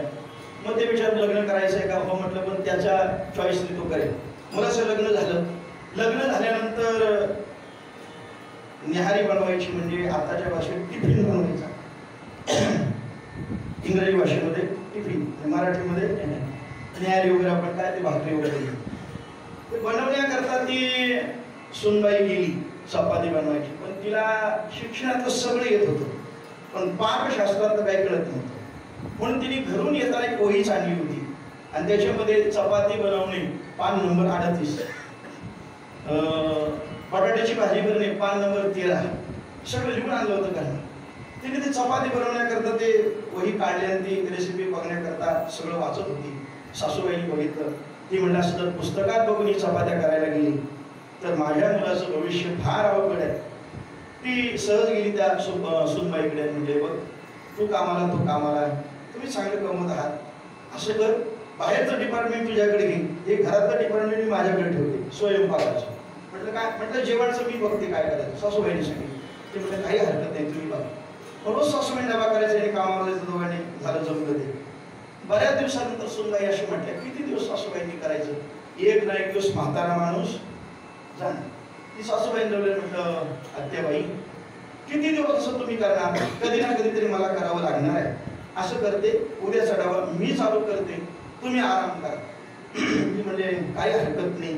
मग ते विचार लग्न करायचं आहे का? हो म्हटलं, पण त्याच्या चॉईसने तो करेल. मुलाचं लग्न झालं. लग्न झाल्यानंतर निहारी बनवायची, म्हणजे आताच्या भाषेत टिफिन बनवायचा. इंग्रजी भाषेमध्ये टिफिन, मराठीमध्ये निहारी वगैरे आपण काय ते भाकरी वगैरे ते बनवण्याकरता ती सुनबाई गेली चपाती बनवायची. पण तिला शिक्षणात सगळं येत होतं पण पाकशास्त्रात काही कळत नव्हतं. म्हणून तिने घरून येताना एक वहीच आणली होती आणि त्याच्यामध्ये चपाती बनवणे पान नंबर 38, बटाट्याची भाजी करणे पान नंबर 13 सगळं लिहून आणलं होतं. कारण तिने ते चपाती बनवण्याकरता ते वही काढली आणि ती रेसिपी बघण्याकरता सगळं वाचत होती. सासूबाईंनी बघितलं. ती म्हणलं, असं जर पुस्तकात बघून ही चपात्या करायला गेली तर माझ्या मुलाचं भविष्य फार अवघड आहे. ती सहज गेली त्या सुनबाईकडे. म्हणजे बघ, तू कामाला, तो कामाला, तुम्ही चांगलं कमवत आहात, असं कर, बाहेरचं डिपार्टमेंट तुझ्याकडे घे, हे घरातलं डिपार्टमेंट मी माझ्याकडे ठेवते स्वयंपाकाचं. म्हटलं काय? म्हटलं जेवणाचं मी बघते काय करायचं. सासूबाईने सांगितलं. ते म्हटलं काही हरकत नाही, तुम्ही बघा. रोज सासूबाई डबा करायचं आणि कामाला जायचं. दोघांनी झालं जमलं ते. बऱ्याच दिवसानंतर सुनबाई अशी म्हटल्या, किती दिवस सासूबाईंनी करायचं? एक ना एक दिवस म्हातारा माणूस जाण. ती सासूबाईंनी जवळ म्हटलं, आत्याबाई किती दिवस असं तुम्ही करणार? कधी ना कधीतरी मला करावं लागणार आहे. असं करते, उद्याचा डबा मी चालू करते, तुम्ही आराम करा. ती म्हणजे काही हरकत नाही,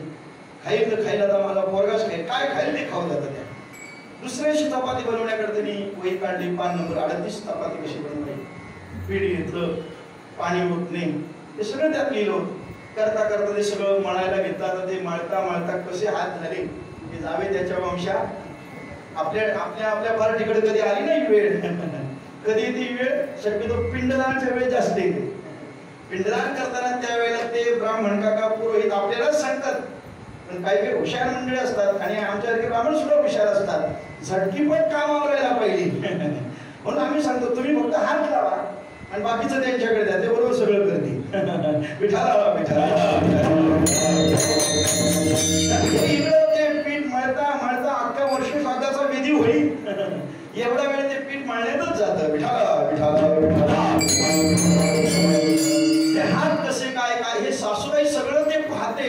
खाईल तर खायला तर मला पोरगाच खाईल, काय खाईल ते खाऊ जातं. त्या दुसऱ्या दिवशी चपाती बनवण्याकरता मी वही काढली. पान नंबर 38 चपाती कशी बनवायची. पीठ घेतलं, पाणी होत नाही, ते सगळं त्यात लिहिलं होतं. करता करता ते सगळं मळायला घेतलं. ते मळता मळता कसे हात झाले ते जावे त्याच्या वंशा. आपल्या पार्टीकडे कधी आली नाही वेळ. कधी ती वेळ शक्यतो पिंडदानाच्या वेळ जास्त येते. पिंडदान करताना त्यावेळेला ते ब्राह्मण काका पुरोहित आपल्यालाच सांगतात. पण काही काही हुशार मंडळी असतात आणि आमच्यासारखे ब्राह्मण सुद्धा हुशार असतात. झटकीपट काम आवरायला पाहिजे. म्हणून आम्ही सांगतो, तुम्ही फक्त हात लावा आणि बाकीचं त्यांच्याकडे द्या, ते बरोबर सगळं करतील. विठाला ते पीठ मळता मळता अख्ख्या वर्ष श्राद्धाचा विधी होईल एवढा वेळ ते पीठ मळण्यातच जातं. विठाला विठाला. ते हात कसे काय काय हे सासूबाई सगळं ते पाहते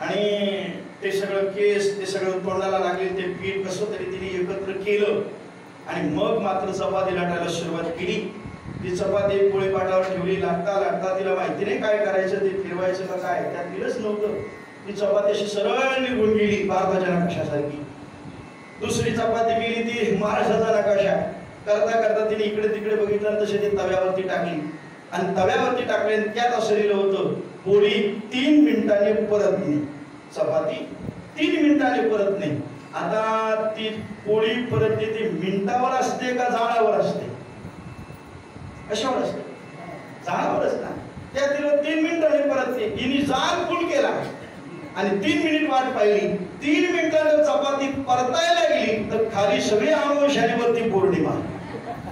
आणि ते सगळं केस ते सगळं तोंडाला लागले. ते पीठ कसं तरी तिने एकत्र केलं आणि मग मात्र चपाती लाटायला सुरुवात केली. ती चपाती पोळी पाटावर ठेवली. लागता लागता तिला माहिती नाही काय करायचं, ते फिरवायचं का काय, त्यात दिलंच नव्हतं. ती चपाती अशी सरळ निघून गेली भारताच्या नकाशासारखी. दुसरी चपाती गेली ती महाराष्ट्राचा नकाशा. करता करता तिने इकडे तिकडे बघितलं, तसे ते तव्यावरती टाकली आणि तव्यावरती टाकले. त्यात असं लिहिलं होतं, पोळी 3 मिनिटांनी परतणे, चपाती 3 मिनिटांनी परतणे. आता ती पोळी परतते ती मिनिटावर असते का जाळावर असते? कशावर असते? जाळावरच ना. त्या तिला 3 मिनिटांनी परतते. हिने जाळ फुल केला आणि 3 मिनिट वाट पाहिली. 3 मिनिटांनी चपाती परतायला गेली तर खाली सगळी अमावस्या आणि वरती पौर्णिमा.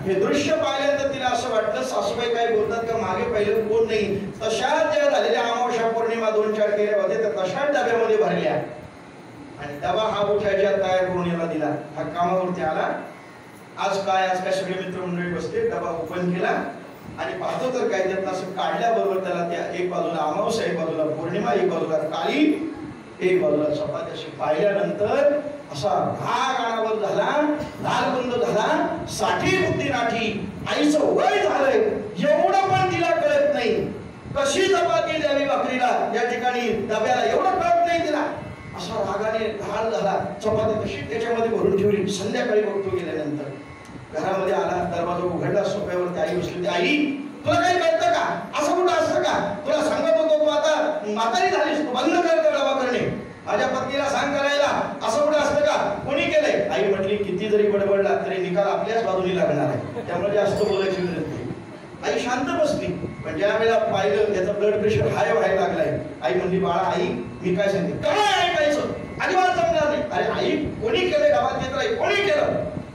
हे दृश्य पाहिल्यानंतर तिला असं वाटलं सासूबाई काय बोलतात का मागे पाहिलं कोण नाही. तशाच ज्या झालेल्या अमावस्या पौर्णिमा 2-4 केल्या होत्या त्या तशाच डब्यामध्ये भरल्या आणि डबा हा उठायच्या तयार करून याला दिला. हा कामावरती आला. आज काय सगळे मित्रमंडळी बसले. डबा ओपन केला आणि पाहतो तर काय त्यात असं काढल्याबरोबर त्याला त्या एक बाजूला अमावस्या, एक बाजूला पौर्णिमा, एक बाजूला काळी, एक बाजूला चपाती अशी पाहिल्यानंतर असा राग अनावर झाला, लालबंद झाला. 60 बुद्धी नाठी. आईचं वय झालंय एवढं पण तिला कळत नाही. कशी चपाती द्यावी भाकरीला या ठिकाणी डब्याला एवढं कळत नाही तिला. असा रागाने लाल झाला. चपाती तशी त्याच्यामध्ये भरून ठेवली. संध्याकाळी बघतो गेल्यानंतर घरामध्ये आला. दरवाजा उघडला. सोफ्यावरती आई बसली. आई तुला काही कळतं का? असं कुठं असतं का? तुला सांगत होतो तू आता म्हातारी झालीस, तू बंद कर डबा करणे. माझ्या पत्नीला सांग करायला. असं कुठं असतं का? कोणी केलंय? आई म्हटली किती जरी बडबडला तरी निकाल आपल्याच बाजूनी लागणार आहे, त्यामुळे जास्त बोलायची गरज नाही. आई शांत बसली. पण ज्या वेळेला पाहिलं त्याचा ब्लड प्रेशर हाय व्हायला लागलाय. आई म्हणली बाळा आई मी काय सांगते काय ऐकायचं अजिबात जमणार नाही. अरे आई कोणी केलंय डबा देत राही? कोणी केलं?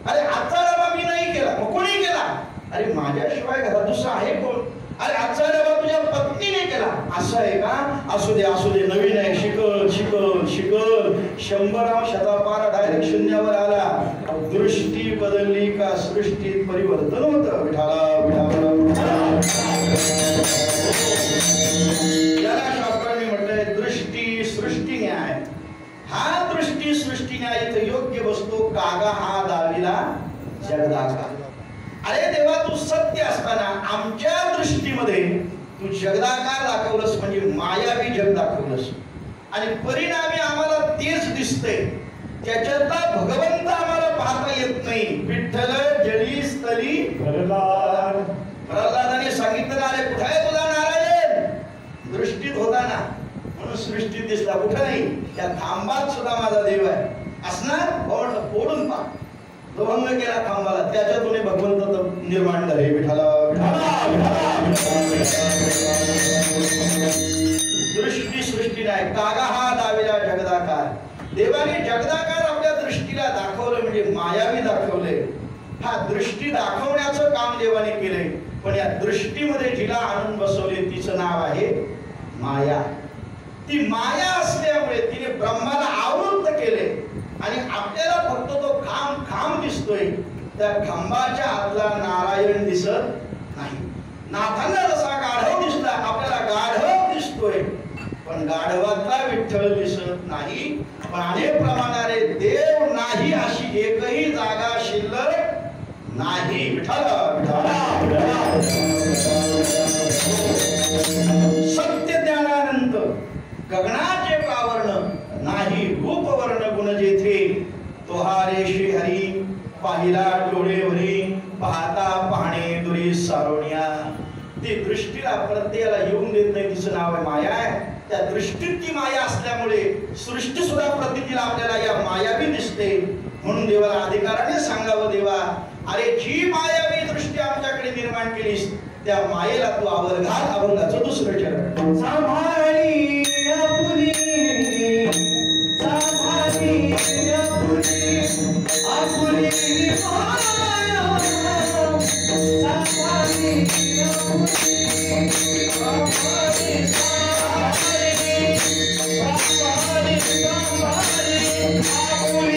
अरे आजचा डबा मी नाही केला. मग कोणी केला? अरे माझ्याशिवाय घरात दुसरा आहे कोण? अरे आजचा डबा तुझ्या पत्नीने केला. असं आहे का? असू दे नवीन आहे. शिकल 100 शतापार डायरेक्ट शून्यावर आला. दृष्टी बदलली का सृष्टीत परिवर्तन होतं. याला शास्त्राने म्हटलंय दृष्टी सृष्टी न्याय. हा दृष्टी सृष्टी न्याय इथं योग्य बसतो. कागा हा दाविला जगदाकार. अरे देवा तू सत्य असताना आमच्या दृष्टीमध्ये तू जगदाकार दाखवलंस, म्हणजे मायावी जग दाखवलंस आणि परिणामी आम्हाला तेच दिसतंय. त्याच्यातला भगवंत आम्हाला पाहता येत नाही. विठ्ठल जळी स्थली प्रल्हादाने सांगितलं अरे कुठे आहे तुझा नारायण? दृष्टीत होता ना म्हणून सृष्टीत दिसला. कुठं नाही. त्या खांबात सुद्धा माझा देव आहे असणार. फोडून पा तो भंग केला खांबाला. त्याच्यातून भगवंत निर्माण झाले. दृष्टी सृष्टी नाही. कागा हा दाविला जगदाकार. देवाने जगदाकार आपल्या दृष्टीला दाखवलं म्हणजे मायावी दाखवले. हा दृष्टी दाखवण्याचं काम देवाने केलंय. पण या दृष्टीमध्ये जिला आणून बसवले तिचं नाव आहे माया. ती माया असल्यामुळे तिने ब्रह्माला आवृत्त केले आणि आपल्याला फक्त तो खांब दिसतोय. त्या खांबाच्या आतला नारायण दिसत नाही. नाथांना जसा गाढव दिसला आपल्याला गाढव दिसतोय, पण गाढवातला विठ्ठल दिसत नाही. पण अनेक प्रमाणाने देव नाही अशी एकही जागा शिल्लक नाही. सत्य ज्ञानानंतर गगनाचे प्रावरण नाही. रूप वर्ण गुण जेथे तोहारे श्री हरी पाहिला डोळेवरी पाहता पाहणे दुरी सारोनिया. ती दृष्टीला प्रत्येकाला येऊन देत नाही. तिचं नाव आहे माया आहे. त्या दृष्टीत ती माया असल्यामुळे सृष्टी सुद्धा प्रतितीला आपल्याला या मायावी दिसते. म्हणून देवाला अधिकाराने सांगावं देवा अरे जी मायावी दृष्टी आमच्याकडे निर्माण केलीस त्या मायेला तू आवर घाल. अभंगाचं दुसरं चरण. सांभाळी आपुली सांभाळी आपुली आपुली माया सांभाळी आपुली सांभाळी सांभाळी सांभाळी आपुली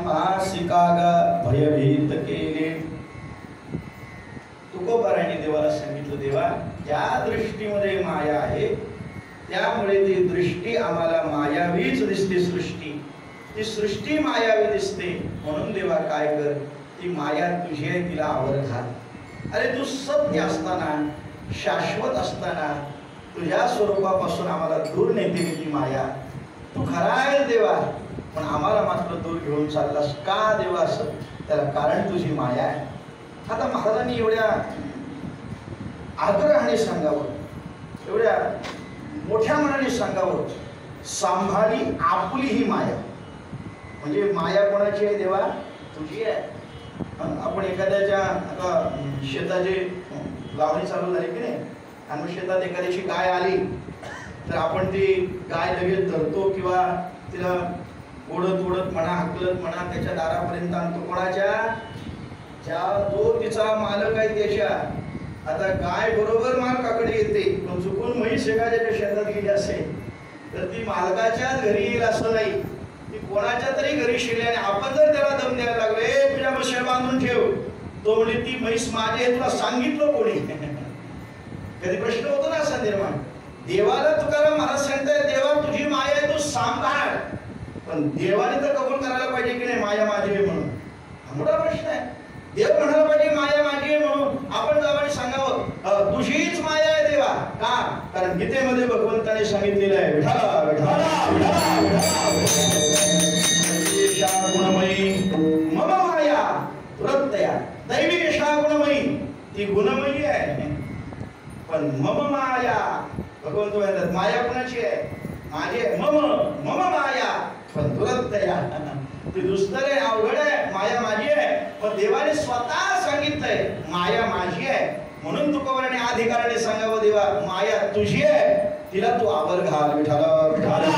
आम्हासिका भयभीत केले. तुकोबाराने देवाला सांगितलं, देवा ज्या दृष्टीमध्ये माया आहे त्यामुळे ती दृष्टी आम्हाला मायावीच दिसते. ती सृष्टी मायावी दिसते. म्हणून देवा काय कर, ती माया तुझी आहे तिला आवर घाल. अरे तू सत्य असताना, शाश्वत असताना तुझ्या स्वरूपापासून आम्हाला दूर नेते ती माया. तू खरा आहे देवा, पण आम्हाला मात्र दूर घेऊन चाललास का देवा? असं त्याला कारण तुझी माया आहे. आता महाराजांनी एवढ्या आग्रहाने सांगावं, एवढ्या मोठ्या मनाने सांगावं, सांभाळी आपुली ही माया. म्हणजे माया कोणाची आहे देवा? तुझी आहे. आपण एखाद्याच्या आता शेताची लावणी चालू झाली की नाही, आणि मग शेतात एखाद्याची गाय आली तर आपण ती गाय लगेच धरतो किंवा तिला ओढत ओढत म्हणा, हाकलत म्हणा त्याच्या दारापर्यंत आणतो. कोणाच्या? जो तिचा मालक आहे त्याच्या. आता गाय बरोबर मालकाकडे येते, पण चुकून म्हैस एखाद्याच्या शेतात गेली असेल तर ती मालकाच्याच घरी येईल असं नाही, ती कोणाच्या तरी घरी शिरली. आणि आपण जर त्याला दम द्यायला लागलो, ए तुझ्या म्हशीला बांधून ठेव, तो म्हणजे ती म्हैस माझी आहे, तुला सांगितलं कोणी? कधी प्रश्न होतो ना असा निर्माण. देवाला तुकाराम महाराज सांगताय, देवा तुझी माया आहे तू सांभाळ. पण देवाने तर कबूल करायला पाहिजे की नाही माया माझी आहे म्हणून? हा मोठा प्रश्न आहे. देव म्हणायला पाहिजे माया माझी आहे म्हणून. आपण जावाने सांगावं तुझीच माया आहे देवा. का? कारण गीतेमध्ये भगवंताने सांगितलेलं आहे, विठाला विठाला विठाला विठाला गुणमयी मम माया वृत्तया. दैवी यशा गुणमयी, ती गुणमयी आहे. पण मम माया, भगवंत म्हणतात माया कोणाची आहे? माझी आहे. मम माया पण दुरत्तया, ती दुस्तर आहे, अवघड आहे. माया माझी आहे, पण देवाने स्वतः सांगितलंय माया माझी आहे. म्हणून तुकोबाराने अधिकाराने सांगावं, देवा माया तुझी आहे, तिला तू आवर घाल. विठाला विठाला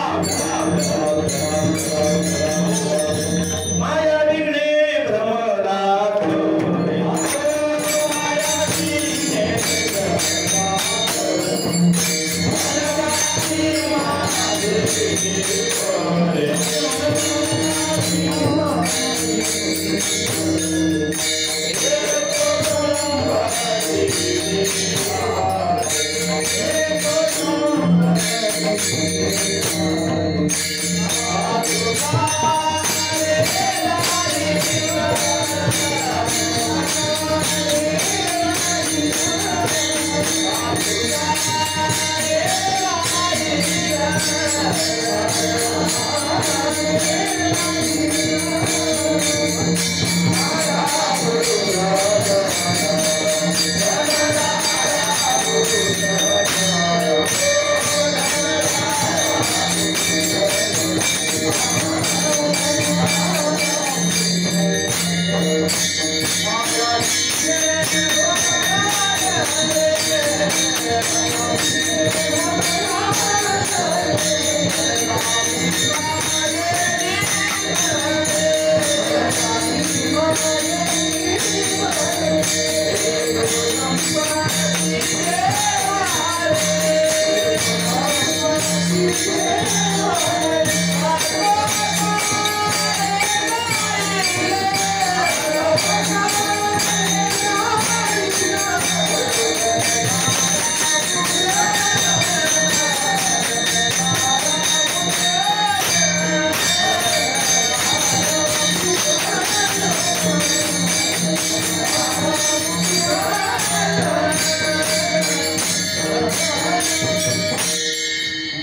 माया विघ्ने भ्रमला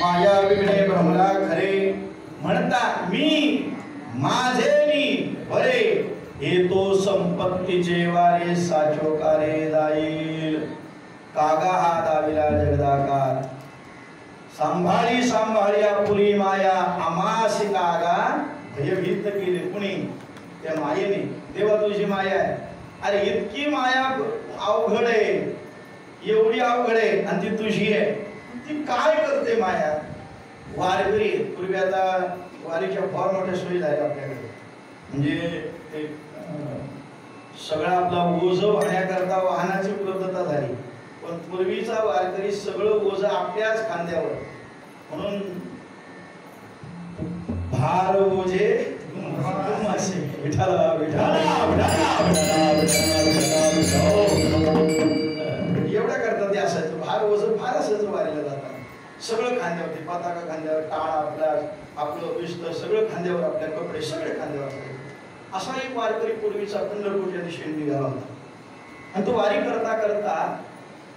माया विघ्ने भ्रमला खरे. म्हणता मी माझे मी बरे, येतो संपत्तीचे वारे साचोकारे जाईल. कागा हा दाविला जगदाकार. सांभाळी सांभाळी आपुली माया आमासी कागा भयभीत केले. कुणी? त्या मायेने. देवा तुझी माया आहे. अरे इतकी माया अवघड आहे, एवढी अवघड आहे, आणि ती तुझी आहे. ती काय करते माया? वारकरी पूर्वी, आता वारीच्या फार मोठ्या सोयी झाल्या आपल्याकडे. म्हणजे ते सगळं आपला ओझ वाहण्याकरता वाहनाची उपलब्धता झाली. पण पूर्वीचा वारकरी सगळं ओझ आपल्याच खांद्यावर. म्हणून भार ओझे तुम असे. विठाला विठाला एवढ्या करता ते असायचं. फार वजन फार असायचं वारीला जाताना. सगळं खांद्यावरती, पताका खांद्यावर, टाळा आपला, आपलं विस्त सगळं खांद्यावर, आपल्या कपडे सगळे खांद्यावर असायचे. असा एक वारकरी पूर्वीचा पंढरपूरच्या दिशेने निघाला होता. आणि तो वारी करता करता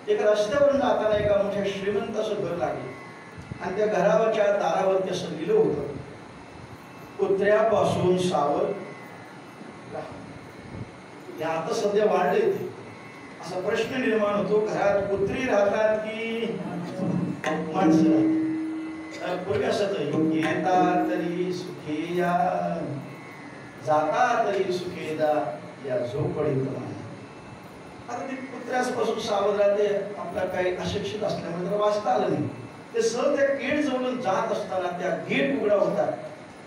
एक रस्त्यावरून जाताना एका मोठ्या श्रीमंताचं घर लागले. आणि त्या घरावरच्या दारावरती असं लिहिलं होतं, कुत्र्यापासून सावध राहा. हे आता सध्या वाढले ते. असा प्रश्न निर्माण होतो, घरात कुत्री राहतात की माणसं राहतात? पूर्वी असत येता तरी सुखी या, जाता तरी सुखेदा या झोपडीत. आता ते कुत्र्यापासून सावध राहते. आपला काही अशिक्षित असल्यामुळे त्याला वाचता आलं नाही. ते सहज त्या गेट जवळून जात असताना त्या गेट उघडा होता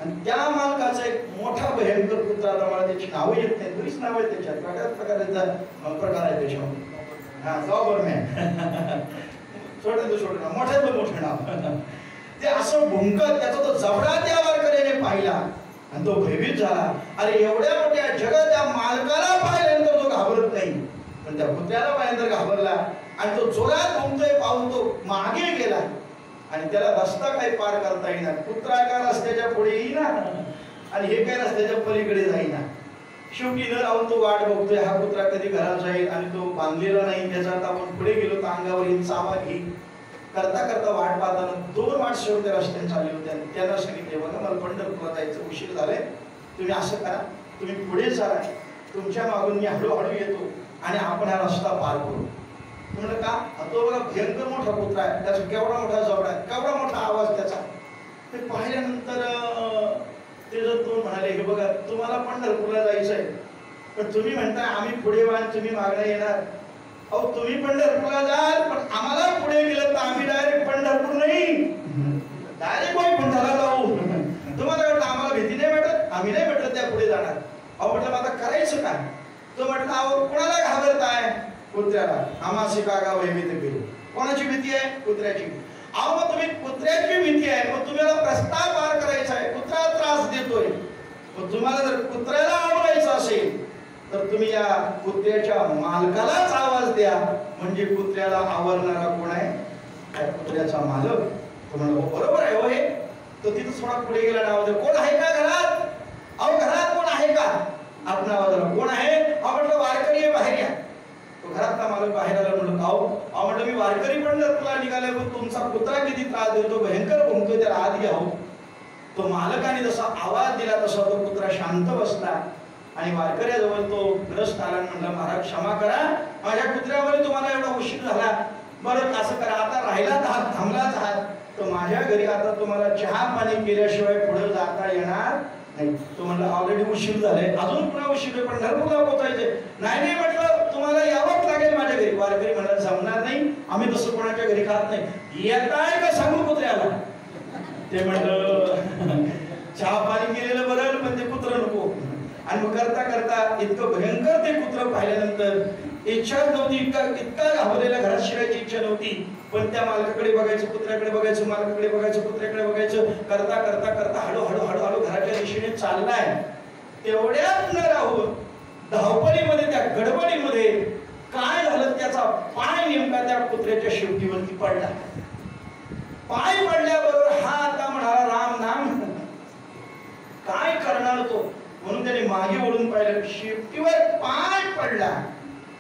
आणि त्या मालकाचा एक मोठा भयंकर कुत्रा आला. मला त्याची नावं येत नाही, बरीच नाव आहेत त्याच्यात, प्रकाराचा प्रकार आहे त्याच्यामध्ये. हा गव्हर्नमेंट छोट्यातलं मोठ्यातलं मोठं नाव. ते असं भुंकत त्याचा तो जबडा त्या वारकऱ्याने पाहिला आणि तो भयभीत झाला. अरे एवढ्या मोठ्या जगात त्या मालकाला पाहिल्यानंतर तो घाबरत नाही, पण त्या कुत्र्याला पाहिल्यानंतर घाबरला. आणि तो जोरात भुंकतोय पाहून तो मागे गेला आणि त्याला रस्ता काही पार करता येईना. कुत्रा का रस्त्याच्या पुढे येईना आणि हे काय रस्त्याच्या पलीकडे जाईना. शेवटी न राहून तो वाट बघतोय, हा कुत्रा कधी घरात जाईल. आणि तो बांधलेला नाही त्याचा. आता आपण पुढे गेलो तर अंगावर येईल चावा घेईल. करता करता वाट पाहताना 2 वाट शेवटी रस्त्याने चालले होते. आणि त्यांना सांगितले, बघा मला पंढरपूरला जायचं, उशीर झालाय, तुम्ही असं करा, तुम्ही पुढे चला, तुमच्या मागून मी हळूहळू येतो आणि आपण हा रस्ता पार करू. म्हणलं का? तो बघा भयंकर मोठा कुत्रा आहे, त्याचा केवढा मोठा जबडा आहे, केवढा मोठा आवाज त्याचा. ते पाहिल्यानंतर ते जर तो म्हणाले, हे बघा तुम्हाला पंढरपूरला जायचं आहे, पण तुम्ही म्हणताय आम्ही पुढे वान तुम्ही मागणं येणार. अहो तुम्ही पंढरपूरला जाल, पण आम्हाला पुढे गेलं तर आम्ही डायरेक्ट पंढरपूर नाही, डायरेक्ट वैकुंठाला जाऊ. तुम्हाला वाटतं आम्हाला भीती नाही वाटत, आम्ही नाही म्हटलं त्या पुढे जाणार. अहो म्हटलं आता करायचं काय? तो म्हटलं अहो कोणाला घाबरताय? कुत्र्याला. आम्हाशी का गाव भीती गेलो. कोणाची भीती आहे? कुत्र्याची. अहो मग तुम्ही कुत्र्याची भीती आहे, मग तुम्हाला रस्ता पार करायचा आहे, कुत्रा त्रास देतोय, मग तुम्हाला जर कुत्र्याला आवडायचं असेल तर तुम्ही या कुत्र्याच्या मालकालाच आवाज द्या. म्हणजे कुत्र्याला आवरणारा कोण आहे? त्या कुत्र्याचा मालक. तो म्हणला बरोबर आहे हो हे. तो तिथं थोडा पुढे गेला, नाव दे, कोण आहे का घरात? अहो घरात कोण आहे का? आपण आवाज आला, कोण आहे? म्हटलं वारकरी आहे, बाहेर या. तो घरातला मालक बाहेर आला. म्हणलं अहो म्हटलं मी वारकरी पंढरपूरला निघाले, पण तुमचा कुत्रा किती त्रास देतो, भयंकर भुंकतोय, त्याला आत घ्या हो. तो मालकाने जसा आवाज दिला तसा तो कुत्रा शांत बसला आणि वारकऱ्याजवळ तो ग्रस्त आला. म्हणला महाराज क्षमा करा, माझ्या कुत्र्यामुळे तुम्हाला एवढा उशीर झाला. बरं असं करा, आता राहिलाच आहात, थांबलाच आहात, तर माझ्या घरी आता तुम्हाला चहा पाणी केल्याशिवाय पुढे जाता येणार नाही. तो म्हणला ऑलरेडी उशीर झालाय, अजून पुन्हा उशीर आहे, पंढरपूरला पोहोचायचे. नाही म्हटलं तुम्हाला यावंच लागेल माझ्या घरी. वारकरी म्हणला जमणार नाही, आम्ही तसं कोणाच्या घरी खात नाही. येताय का सांगू कुत्र्याला? ते म्हणलं चहा पाणी केलेलं बरं, पण ते कुत्रं नको. आणि मग करता करता इतकं भयंकर ते कुत्रं पाहिल्यानंतर इच्छाच नव्हती, इतका घाबरलेल्या घरात शिरायची इच्छा नव्हती, पण त्या मालकाकडे बघायचं, कुत्र्याकडे बघायचं, मालकाकडे बघायचं, कुत्र्याकडे बघायचं. करता करता करता हळूहळू घराच्या दिशेने चाललाय. तेवढ्यात न राहून धावपळीमध्ये, त्या गडबडीमध्ये काय झालं, त्याचा पाय नेमका त्या कुत्र्याच्या शेपटीवरती पडला. पाय पडल्याबरोबर हा आता म्हणाला राम नाम. काय करणार तो? म्हणून त्याने मागे वळून पाहिलं, शेपटीवर पाय पडला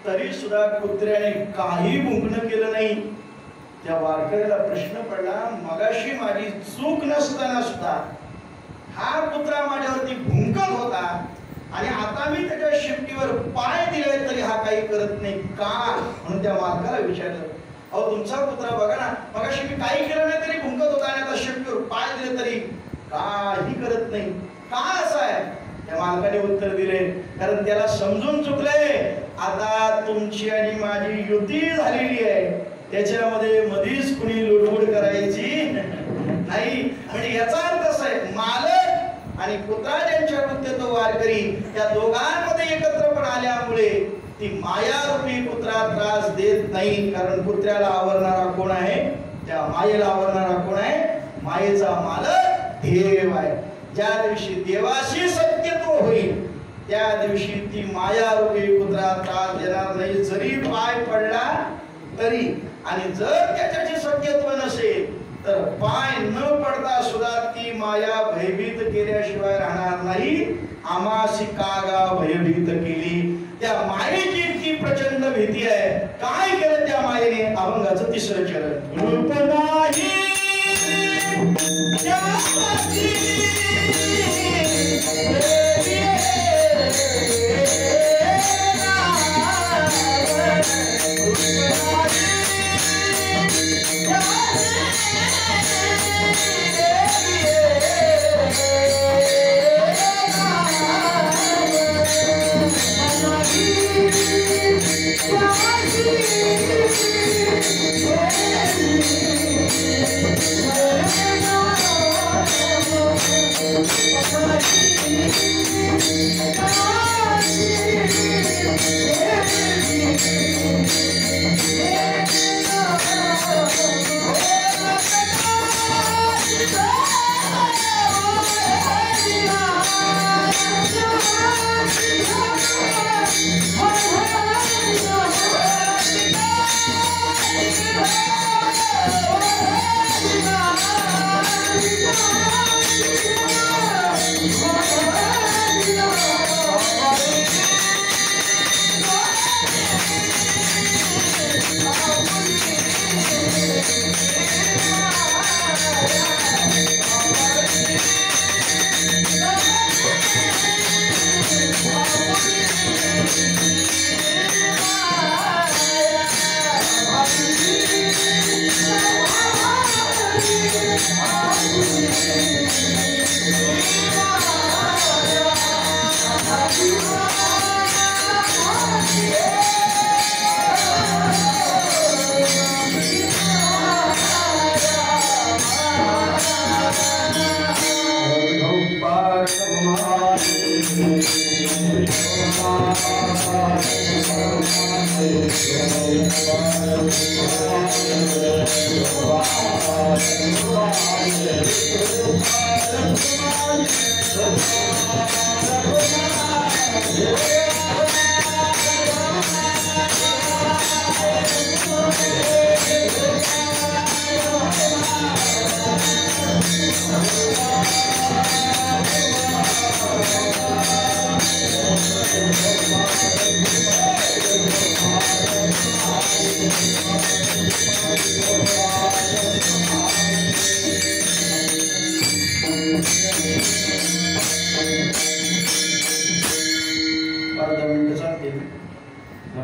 तरी सुद्धा कुत्र्याने काही भुंकणं केलं नाही. त्या वारकऱ्याला प्रश्न पडला, मगाशी माझी चूक नसताना सुद्धा हा कुत्रा माझ्यावरती भुंकत होता आणि आता मी त्याच्या शेपटीवर पाय दिले तरी हा काही करत नाही का? म्हणून त्या मालकाला विचारलं, अहो तुमचा कुत्रा बघा ना, मगाशी मी काही केलं नाही तरी भुंकत होता आणि आता शेपटीवर पाय दिले तरी काही करत नाही, का असं आहे? त्या मालकाने उत्तर दिले, कारण त्याला समजून चुकलंय, आता तुमची आणि माझी युती झालेली आहे, त्याच्यामध्ये मधीच कुणी लुडबुड करायची नाही. म्हणजे याचा अर्थ असा आहे, मालक आणि कुत्रा ज्यांच्या वृत्ते तो वारकरी, त्या दोघांमध्ये एकत्रपण आल्यामुळे ती मायारूपी कुत्रा त्रास देत नाही. कारण कुत्र्याला आवरणारा कोण आहे? त्या मायेला आवरणारा कोण आहे? मायेचा मालक देव आहे. ज्या दिवशी देवाशी सत्यत्व होईल त्या दिवशी ती माया रूपी कुत्रा त्रास देणार नाही, जरी पाय पडला तरी. आणि जर त्याच्याची सत्यत्व नसेल तर पाय न पडता सुद्धा ती माया भयभीत केल्याशिवाय राहणार नाही. आमासी कागा भयभीत केली. त्या मायेची इतकी प्रचंड भीती आहे. काय केलं त्या मायेने? अभंगाचं तिसरं चरण. रूप नाही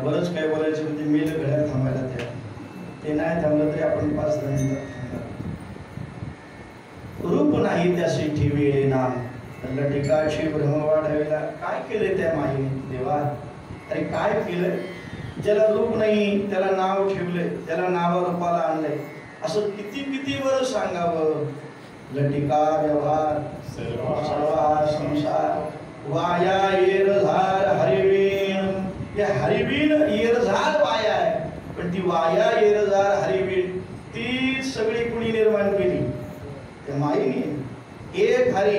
बरंच काय बोलायचं म्हणजे मेल घड्याळ थांबायला द्या. ते नाही थांबलं तरी आपण 5-10 मिनिटात थांबणार. रूप नाही त्याशी ठेविले नाम, लटिकाची भ्रम वाढविला. काय केलंय त्या माईने? देवा अरे काय केलंय? ज्याला रूप नाही त्याला नाव ठेवलंय, त्याला नावारूपाला आणलंय. असं किती किती वर सांगावं. लटिका व्यवहार सर्व संसार वाया येरझार हरिवीण. या हरिवीण येरझार वाया आहे, पण ती वाया येरझार हरिवीण ती सगळी कुणी निर्माण केली? त्या माईने. एक हरी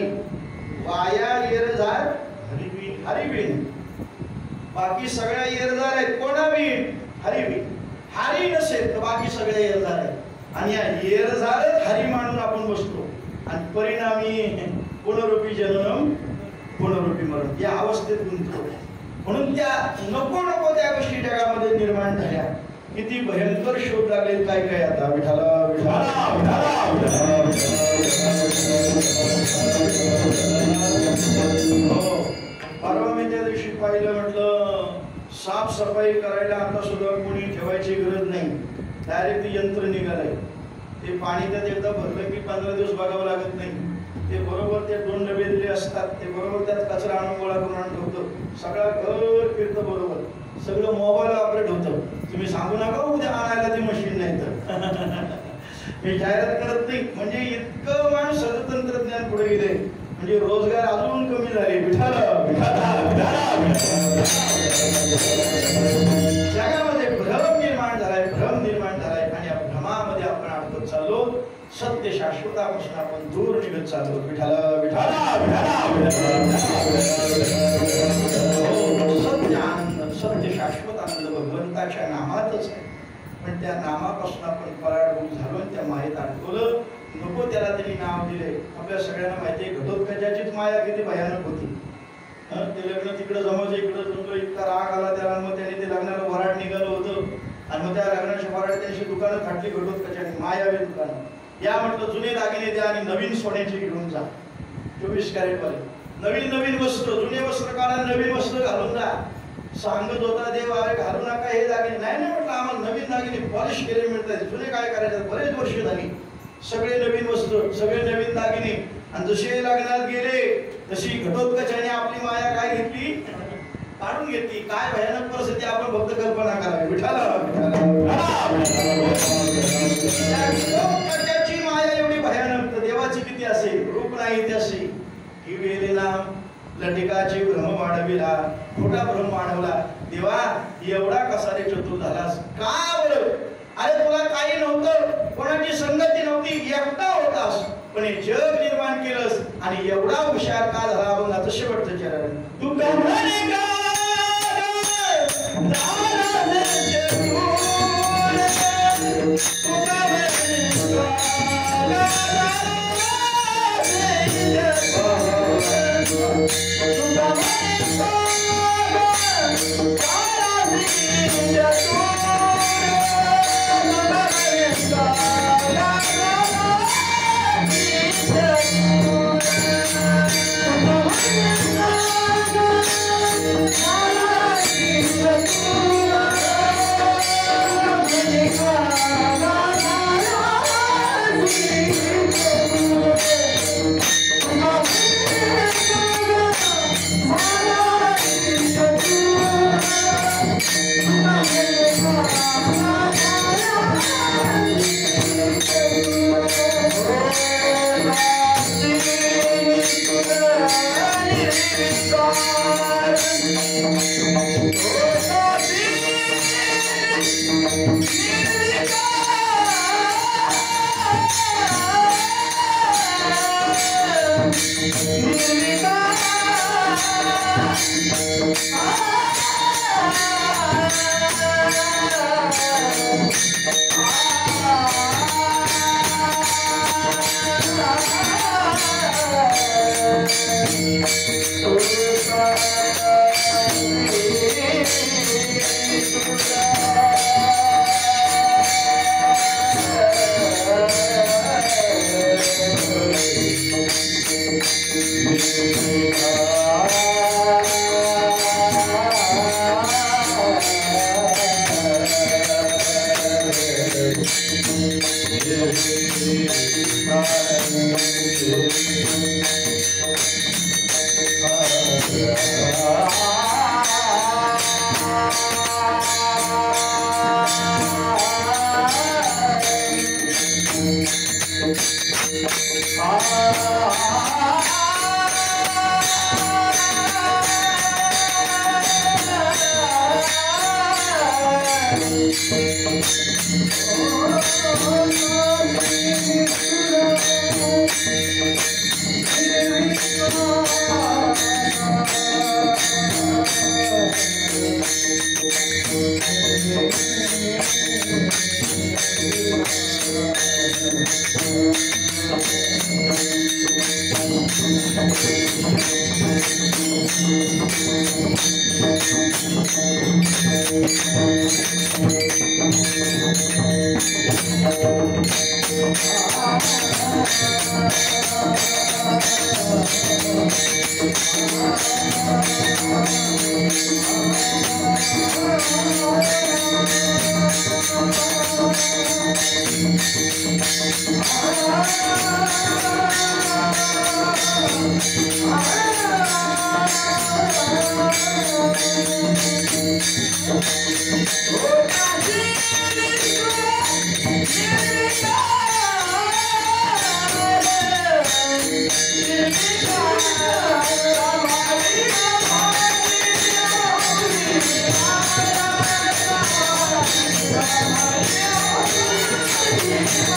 वाया येरझार हरिवीण हरिवीण. बाकी सगळ्या येरझार आहेत. कोणावीण? हरिवीण. हरी नसेल तर बाकी सगळ्या येरझार आहेत. आणि या येरझारच हरी मानून आपण बसतो आणि परिणामी पुनरूपी जननम पुनरूपी मरण या अवस्थेत गुंततो. म्हणून त्या नको नको त्या गोष्टी जगामध्ये निर्माण झाल्या. किती भयंकर शोध लागले. काय काय आता विठाला विठाला हो. परवा मी त्या दिवशी पाहिलं, म्हटलं साफसफाई करायला आता सुद्धा कोणी ठेवायची गरज नाही. डायरेक्ट यंत्र निघालंय. ते पाणी त्यात एकदा भरलं की 15 दिवस बघावं लागत नाही. ते बरोबर ते 2 डबे दिले असतात. ते बरोबर त्यात कचरा आणून गोळा करून आणून ठेवतं. सगळं घर फिरतं बरोबर. सगळं मोबाईल ऑपरेट होतं. तुम्ही सांगू नका उद्या आणायला ती मशीन नाही तर. मी जाहिरात करत नाही. म्हणजे इतकं माणूस तंत्रज्ञान पुढे गेले म्हणजे रोजगार अजून कमी झाले. जगामध्ये भ्रम निर्माण झालाय, भ्रम निर्माण झालाय आणि या भ्रमामध्ये आपण अडकतो. होत चाललो, सत्य शाश्वतापासून आपण दूर निघत चाललो. विठाला विठाला विठाला सत्य आनंद, सत्य शाश्वत आनंद भगवंताच्या नामातच आहे. पण त्या नामापासून आपण पराडून झालो आणि त्या मायेत अडकवलं. नको त्याला त्यांनी नाव दिले. आपल्या सगळ्यांना माहिती आहे घटोत्कचाचीच माया किती भयानक होती. ते लग्न तिकडं जमायचं, इकडं जमलं, इतका राग आला त्याला. मग त्याने ते लग्नाला वराड निघालं होतं आणि मग त्या लग्नाच्या वराड त्यांची दुकानं फाटली घटोत्कचाने, मायावी दुकानं. या म्हटलं जुने दागिने द्या आणि नवीन सोन्याचे घेऊन जा, 24 कॅरेट वाले. नवीन नवीन वस्त्र, जुने वस्त्र काढा, नवीन वस्त्र घालून जा. सांगत होता देव, अरे घालू नका हे दागिने. नाही नाही म्हटलं, आम्हाला नवीन दागिने पॉलिश केले मिळतात, जुने काय करायचं. बरेच वर्ष झाली, सगळे नवीन वस्त्र, सगळे नवीन दागिने. आणि जसे लग्नात गेले तशी घटोत्कचाने आपली माया काय घेतली, काढून घेतली. काय भयानक परिस्थिती आपण फक्त कल्पना करावी. विठाला घटोत्कचाची माया एवढी भयानक, तर देवाची किती असेल. रूप नाही त्याशी ही वेलेला लटिकाची भ्रम वाढविला, खोटा भ्रम वाढवला. देवा एवढा कसा रे चतुर झालास का बरं. अरे तुला काही नव्हतं, कोणाची संगती नव्हती, एकटा होतास, पण हे जग निर्माण केलंस आणि एवढा हुशार का झाला. बघ आता शेवटचं चरण. तू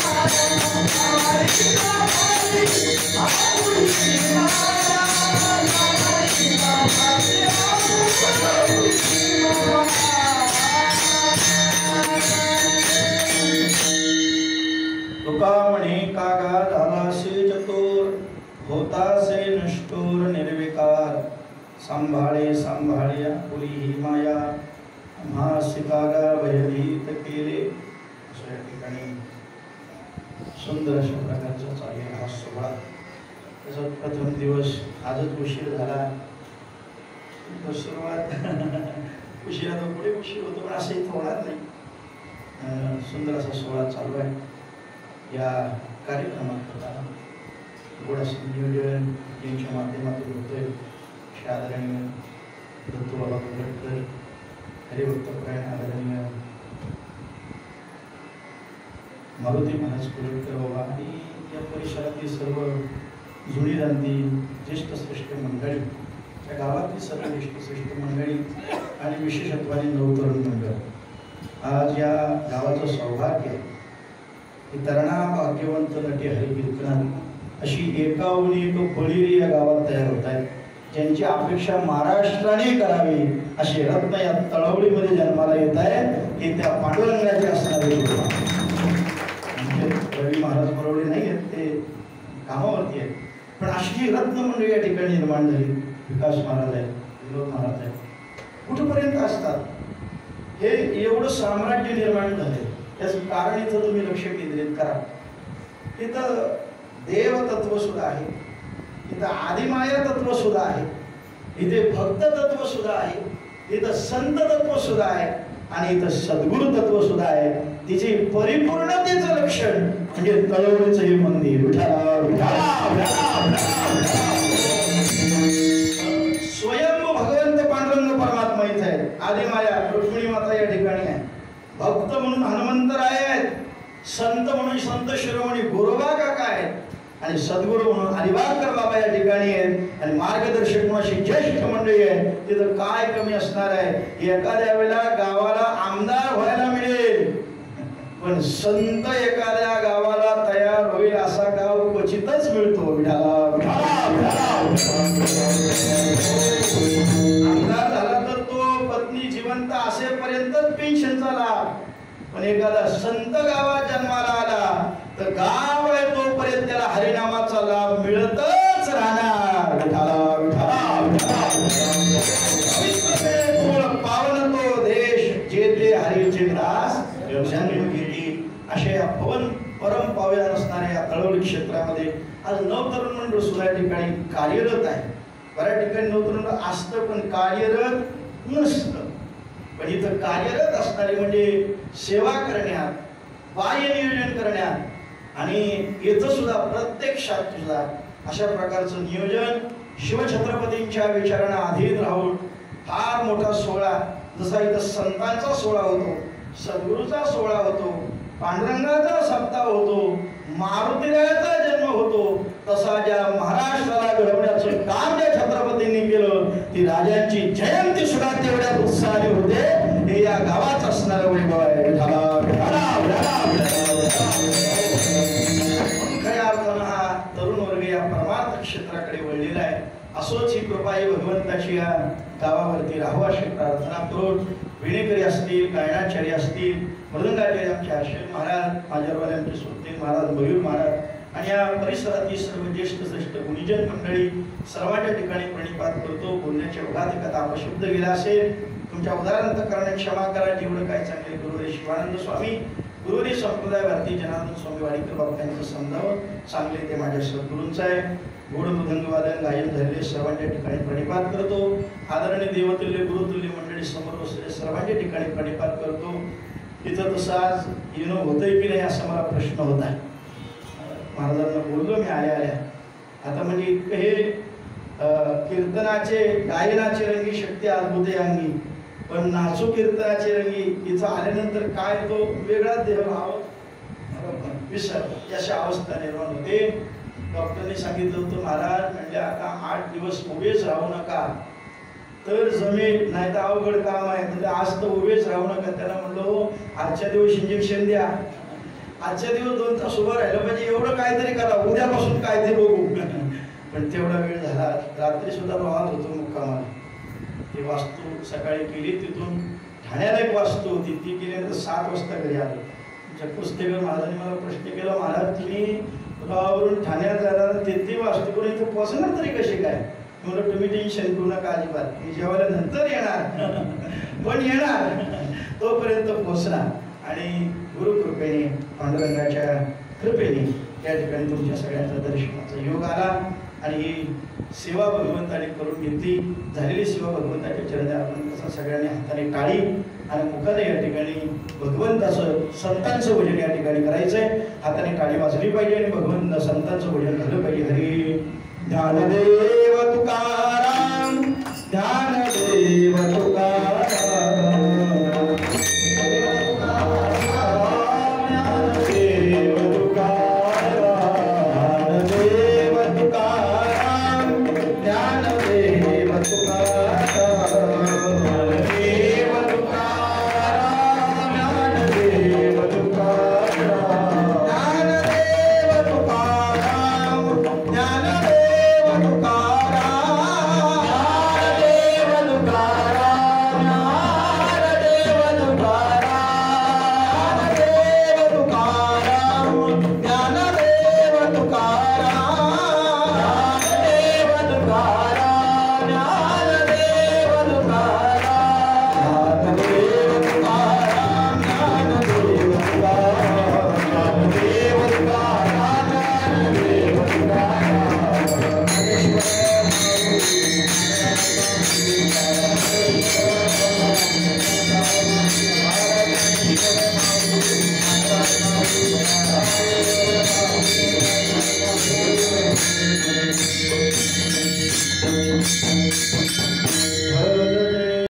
Yeah. सांभाळे सांभाळ्या पुरी ही माया आम्हा सितारा भयभीत केले. अशा या ठिकाणी सुंदर अशा प्रकारचा चालेल हा सोहळा. त्याचा प्रथम दिवस आजच उशीर झाला. सुरुवात उशिरा पुढे उशीर होतो पण असंही होणार नाही. सुंदर असा सोहळा चालू आहे. या कार्यक्रमात गोड असं नियोजन यांच्या माध्यमातून होतोय. आदरणीय दत्तूबाबा कुलटकर, हरिभक्तपरायण आदरणीय मारुती महाराज कुलटकर बाबा आणि या परिसरातली सर्व जुनी जाणती ज्येष्ठ श्रेष्ठ मंडळी, त्या गावातली सर्व ज्येष्ठ श्रेष्ठ मंडळी आणि विशेषत्वाने नवतरुण मंडळ. आज या गावाचं सौभाग्य आहे की तरणा भाग्यवंत नटी हरिकीर्तनात अशी एकाहून एक बळीरी या गावात तयार होत आहेत, ज्यांची अपेक्षा महाराष्ट्राने करावी अशी रत्न या तळवडीमध्ये जन्माला येत आहेत. हे त्या पांडुरंगाचे असणारे रवी महाराज बरोबर नाही आहेत, ते कामावरती आहेत. पण अशी रत्न मंडळी या ठिकाणी निर्माण झाली. विकास महाराज आहेत, विनोद महाराज आहेत, कुठपर्यंत असतात. हे एवढं साम्राज्य निर्माण झाले त्याचं कारण इथं तुम्ही लक्ष केंद्रित करा. इथं देवतत्व सुद्धा आहे, इथं आदिमाया तत्व सुद्धा आहे, इथे भक्त तत्व सुद्धा आहे, इथं संत तत्व सुद्धा आहे आणि इथं सद्गुरु तत्व सुद्धा आहे. तिचे परिपूर्णतेचं लक्षण म्हणजे तळवडीचं हे मंदिर. स्वयं भगवंत पांडुरंग परमात्मा इथे आहे. आदिमाया रुक्मिणी माता या ठिकाणी आहे. भक्त म्हणून हनुमंतराय आहेत, संत म्हणून संत शिरोमणी गोरोबा काका आहेत आणि सद्गुरू म्हणून अलिबागकर बाबा या ठिकाणी आहेत आणि मार्गदर्शक म्हणून अशी ज्येष्ठ मंडळी आहे. तिथं काय कमी असणार आहे. एखाद्या वेळेला गावाला आमदार व्हायला मिळेल पण संत एखाद्या गावाला तयार होईल असा गाव क्वचितच मिळतो. आमदार झाला तर तो पत्नी जिवंत असेपर्यंतच पेन्शनचा लाभ, पण एखादा संत गावात जन्माला आला तर गाव आहे तोपर्यंत त्याला हरिनामाचा लाभ मिळतच राहणार. पावन तो देश जे ते हरीचे दास घेती. अशा या पवन परम पाव्या असणाऱ्या या तळवडी क्षेत्रामध्ये आज नवतरुण मंडळ सुद्धा या ठिकाणी कार्यरत आहे. बऱ्याच ठिकाणी नवतरुण असतं पण कार्यरत नसतं. पण इथं कार्यरत असणारे म्हणजे सेवा करण्यात, बाह्य नियोजन करण्यात आणि इथं सुद्धा प्रत्यक्षात सुद्धा अशा प्रकारचं नियोजन शिवछत्रपतींच्या विचारांना अधीन राहून फार मोठा सोहळा. जसा इथं संतांचा सोहळा होतो, सद्गुरूचा सोहळा होतो, पांडुरंगाचा सप्ताह होतो, मारुतीरायाचा जन्म होतो, तसा ज्या महाराष्ट्राला घडवण्याचं काम ज्या छत्रपतींनी केलं ती राजांची जयंती सुद्धा तेवढ्याच उत्साहाने होते. हे या गावात असणारं वैभव आहे. खऱ्या अर्थानं हा तरुण वर्ग या परमार्थ क्षेत्राकडे वळलेला आहे. असोच ही कृपा ही भगवंताची या गावावरती राहू अशी प्रार्थना करून विणेकरी असतील, गायनाचार्य असतील, मृदंगाचार्य आमचे हर्षद महाराज, माझ्यावर आमचे सुरतेन महाराज, मयूर महाराज आणि या परिसरातील सर्व ज्येष्ठ श्रेष्ठ गुणीजन मंडळी सर्वांच्या ठिकाणी प्रणिपात करतो. बोलण्याच्या ओघात एखादा अपशब्द गेला असेल तुमच्या उदाहरण करण्यात क्षमा करा. जेवढं काय चांगले गुरुदेव शिवानंद स्वामी, गुरुदेव संप्रदाय भारती जनार्दन स्वामी वाडीकर बाबा यांचं समजावं चांगले ते माझ्या सद्गुरूंचं आहे. गोड मृदंगवादन गायन झालेले सर्वांच्या ठिकाणी प्रणिपात करतो. आदरणीय देवतुल्य गुरुतुल्य मंडळी समोर बसलेले सर्वांच्या ठिकाणी प्रणिपात करतो. तिथं तसं आज येणं होतंय की नाही असा मला प्रश्न होता. महाराजांना बोललो मी आल्या आल्या. आता म्हणजे इतकं हे कीर्तनाचे गायनाचे रंगी शक्ती अद्भुत आहे अंगी, पण नाचू कीर्तनाचे रंगी इथं आल्यानंतर काय तो वेगळाच देहभाव विसर अशा अवस्था निर्माण होते. डॉक्टरने सांगितलं होतं महाराज म्हणजे आता 8 दिवस उभेच राहू नका तर जमेल, नाही तर अवघड काम आहे. म्हणजे आज तर उभेच राहू नका. त्याला म्हणलो आजच्या दिवस इंजेक्शन द्या, आजच्या दिवस 2 तास उभं राहिलं पाहिजे, एवढं काहीतरी करा, उद्यापासून काय ते बघू. पण तेवढा वेळ झाला. रात्री सुद्धा राहत होतो मुक्कामाला. ती वास्तू सकाळी केली, तिथून ठाण्याला एक वास्तू होती ती केल्यानंतर 7 वाजता घरी आलो. कुस्तेकर महाराजांनी मला प्रश्न केला, महाराज तुम्ही गावावरून ठाण्यात जाणार, तेथी वास्तू करून इथं पोहोचणार तरी कशी काय? म्हणून तुम्ही टेन्शन घेऊ नका अजिबात, मी जेवायला नंतर येणार पण येणार, तोपर्यंत पोचणार. आणि गुरुकृपेने पांडुरंगाच्या कृपेने या ठिकाणी तुमच्या सगळ्यांचा दर्शनाचा योग आला. आणि ही सेवा भगवंताने करून घेतली. झालेली सेवा भगवंताच्या चरणी आपण कसं सगळ्यांनी हाताने टाळी आणि मुखाने या ठिकाणी भगवंताचं संतांचं भजन या ठिकाणी करायचंय. हाताने टाळी वाजली पाहिजे आणि भगवंत संतांचं भजन झालं पाहिजे. हरी ज्ञानदेव तुकाराम, ज्ञानदेव तुकाराम,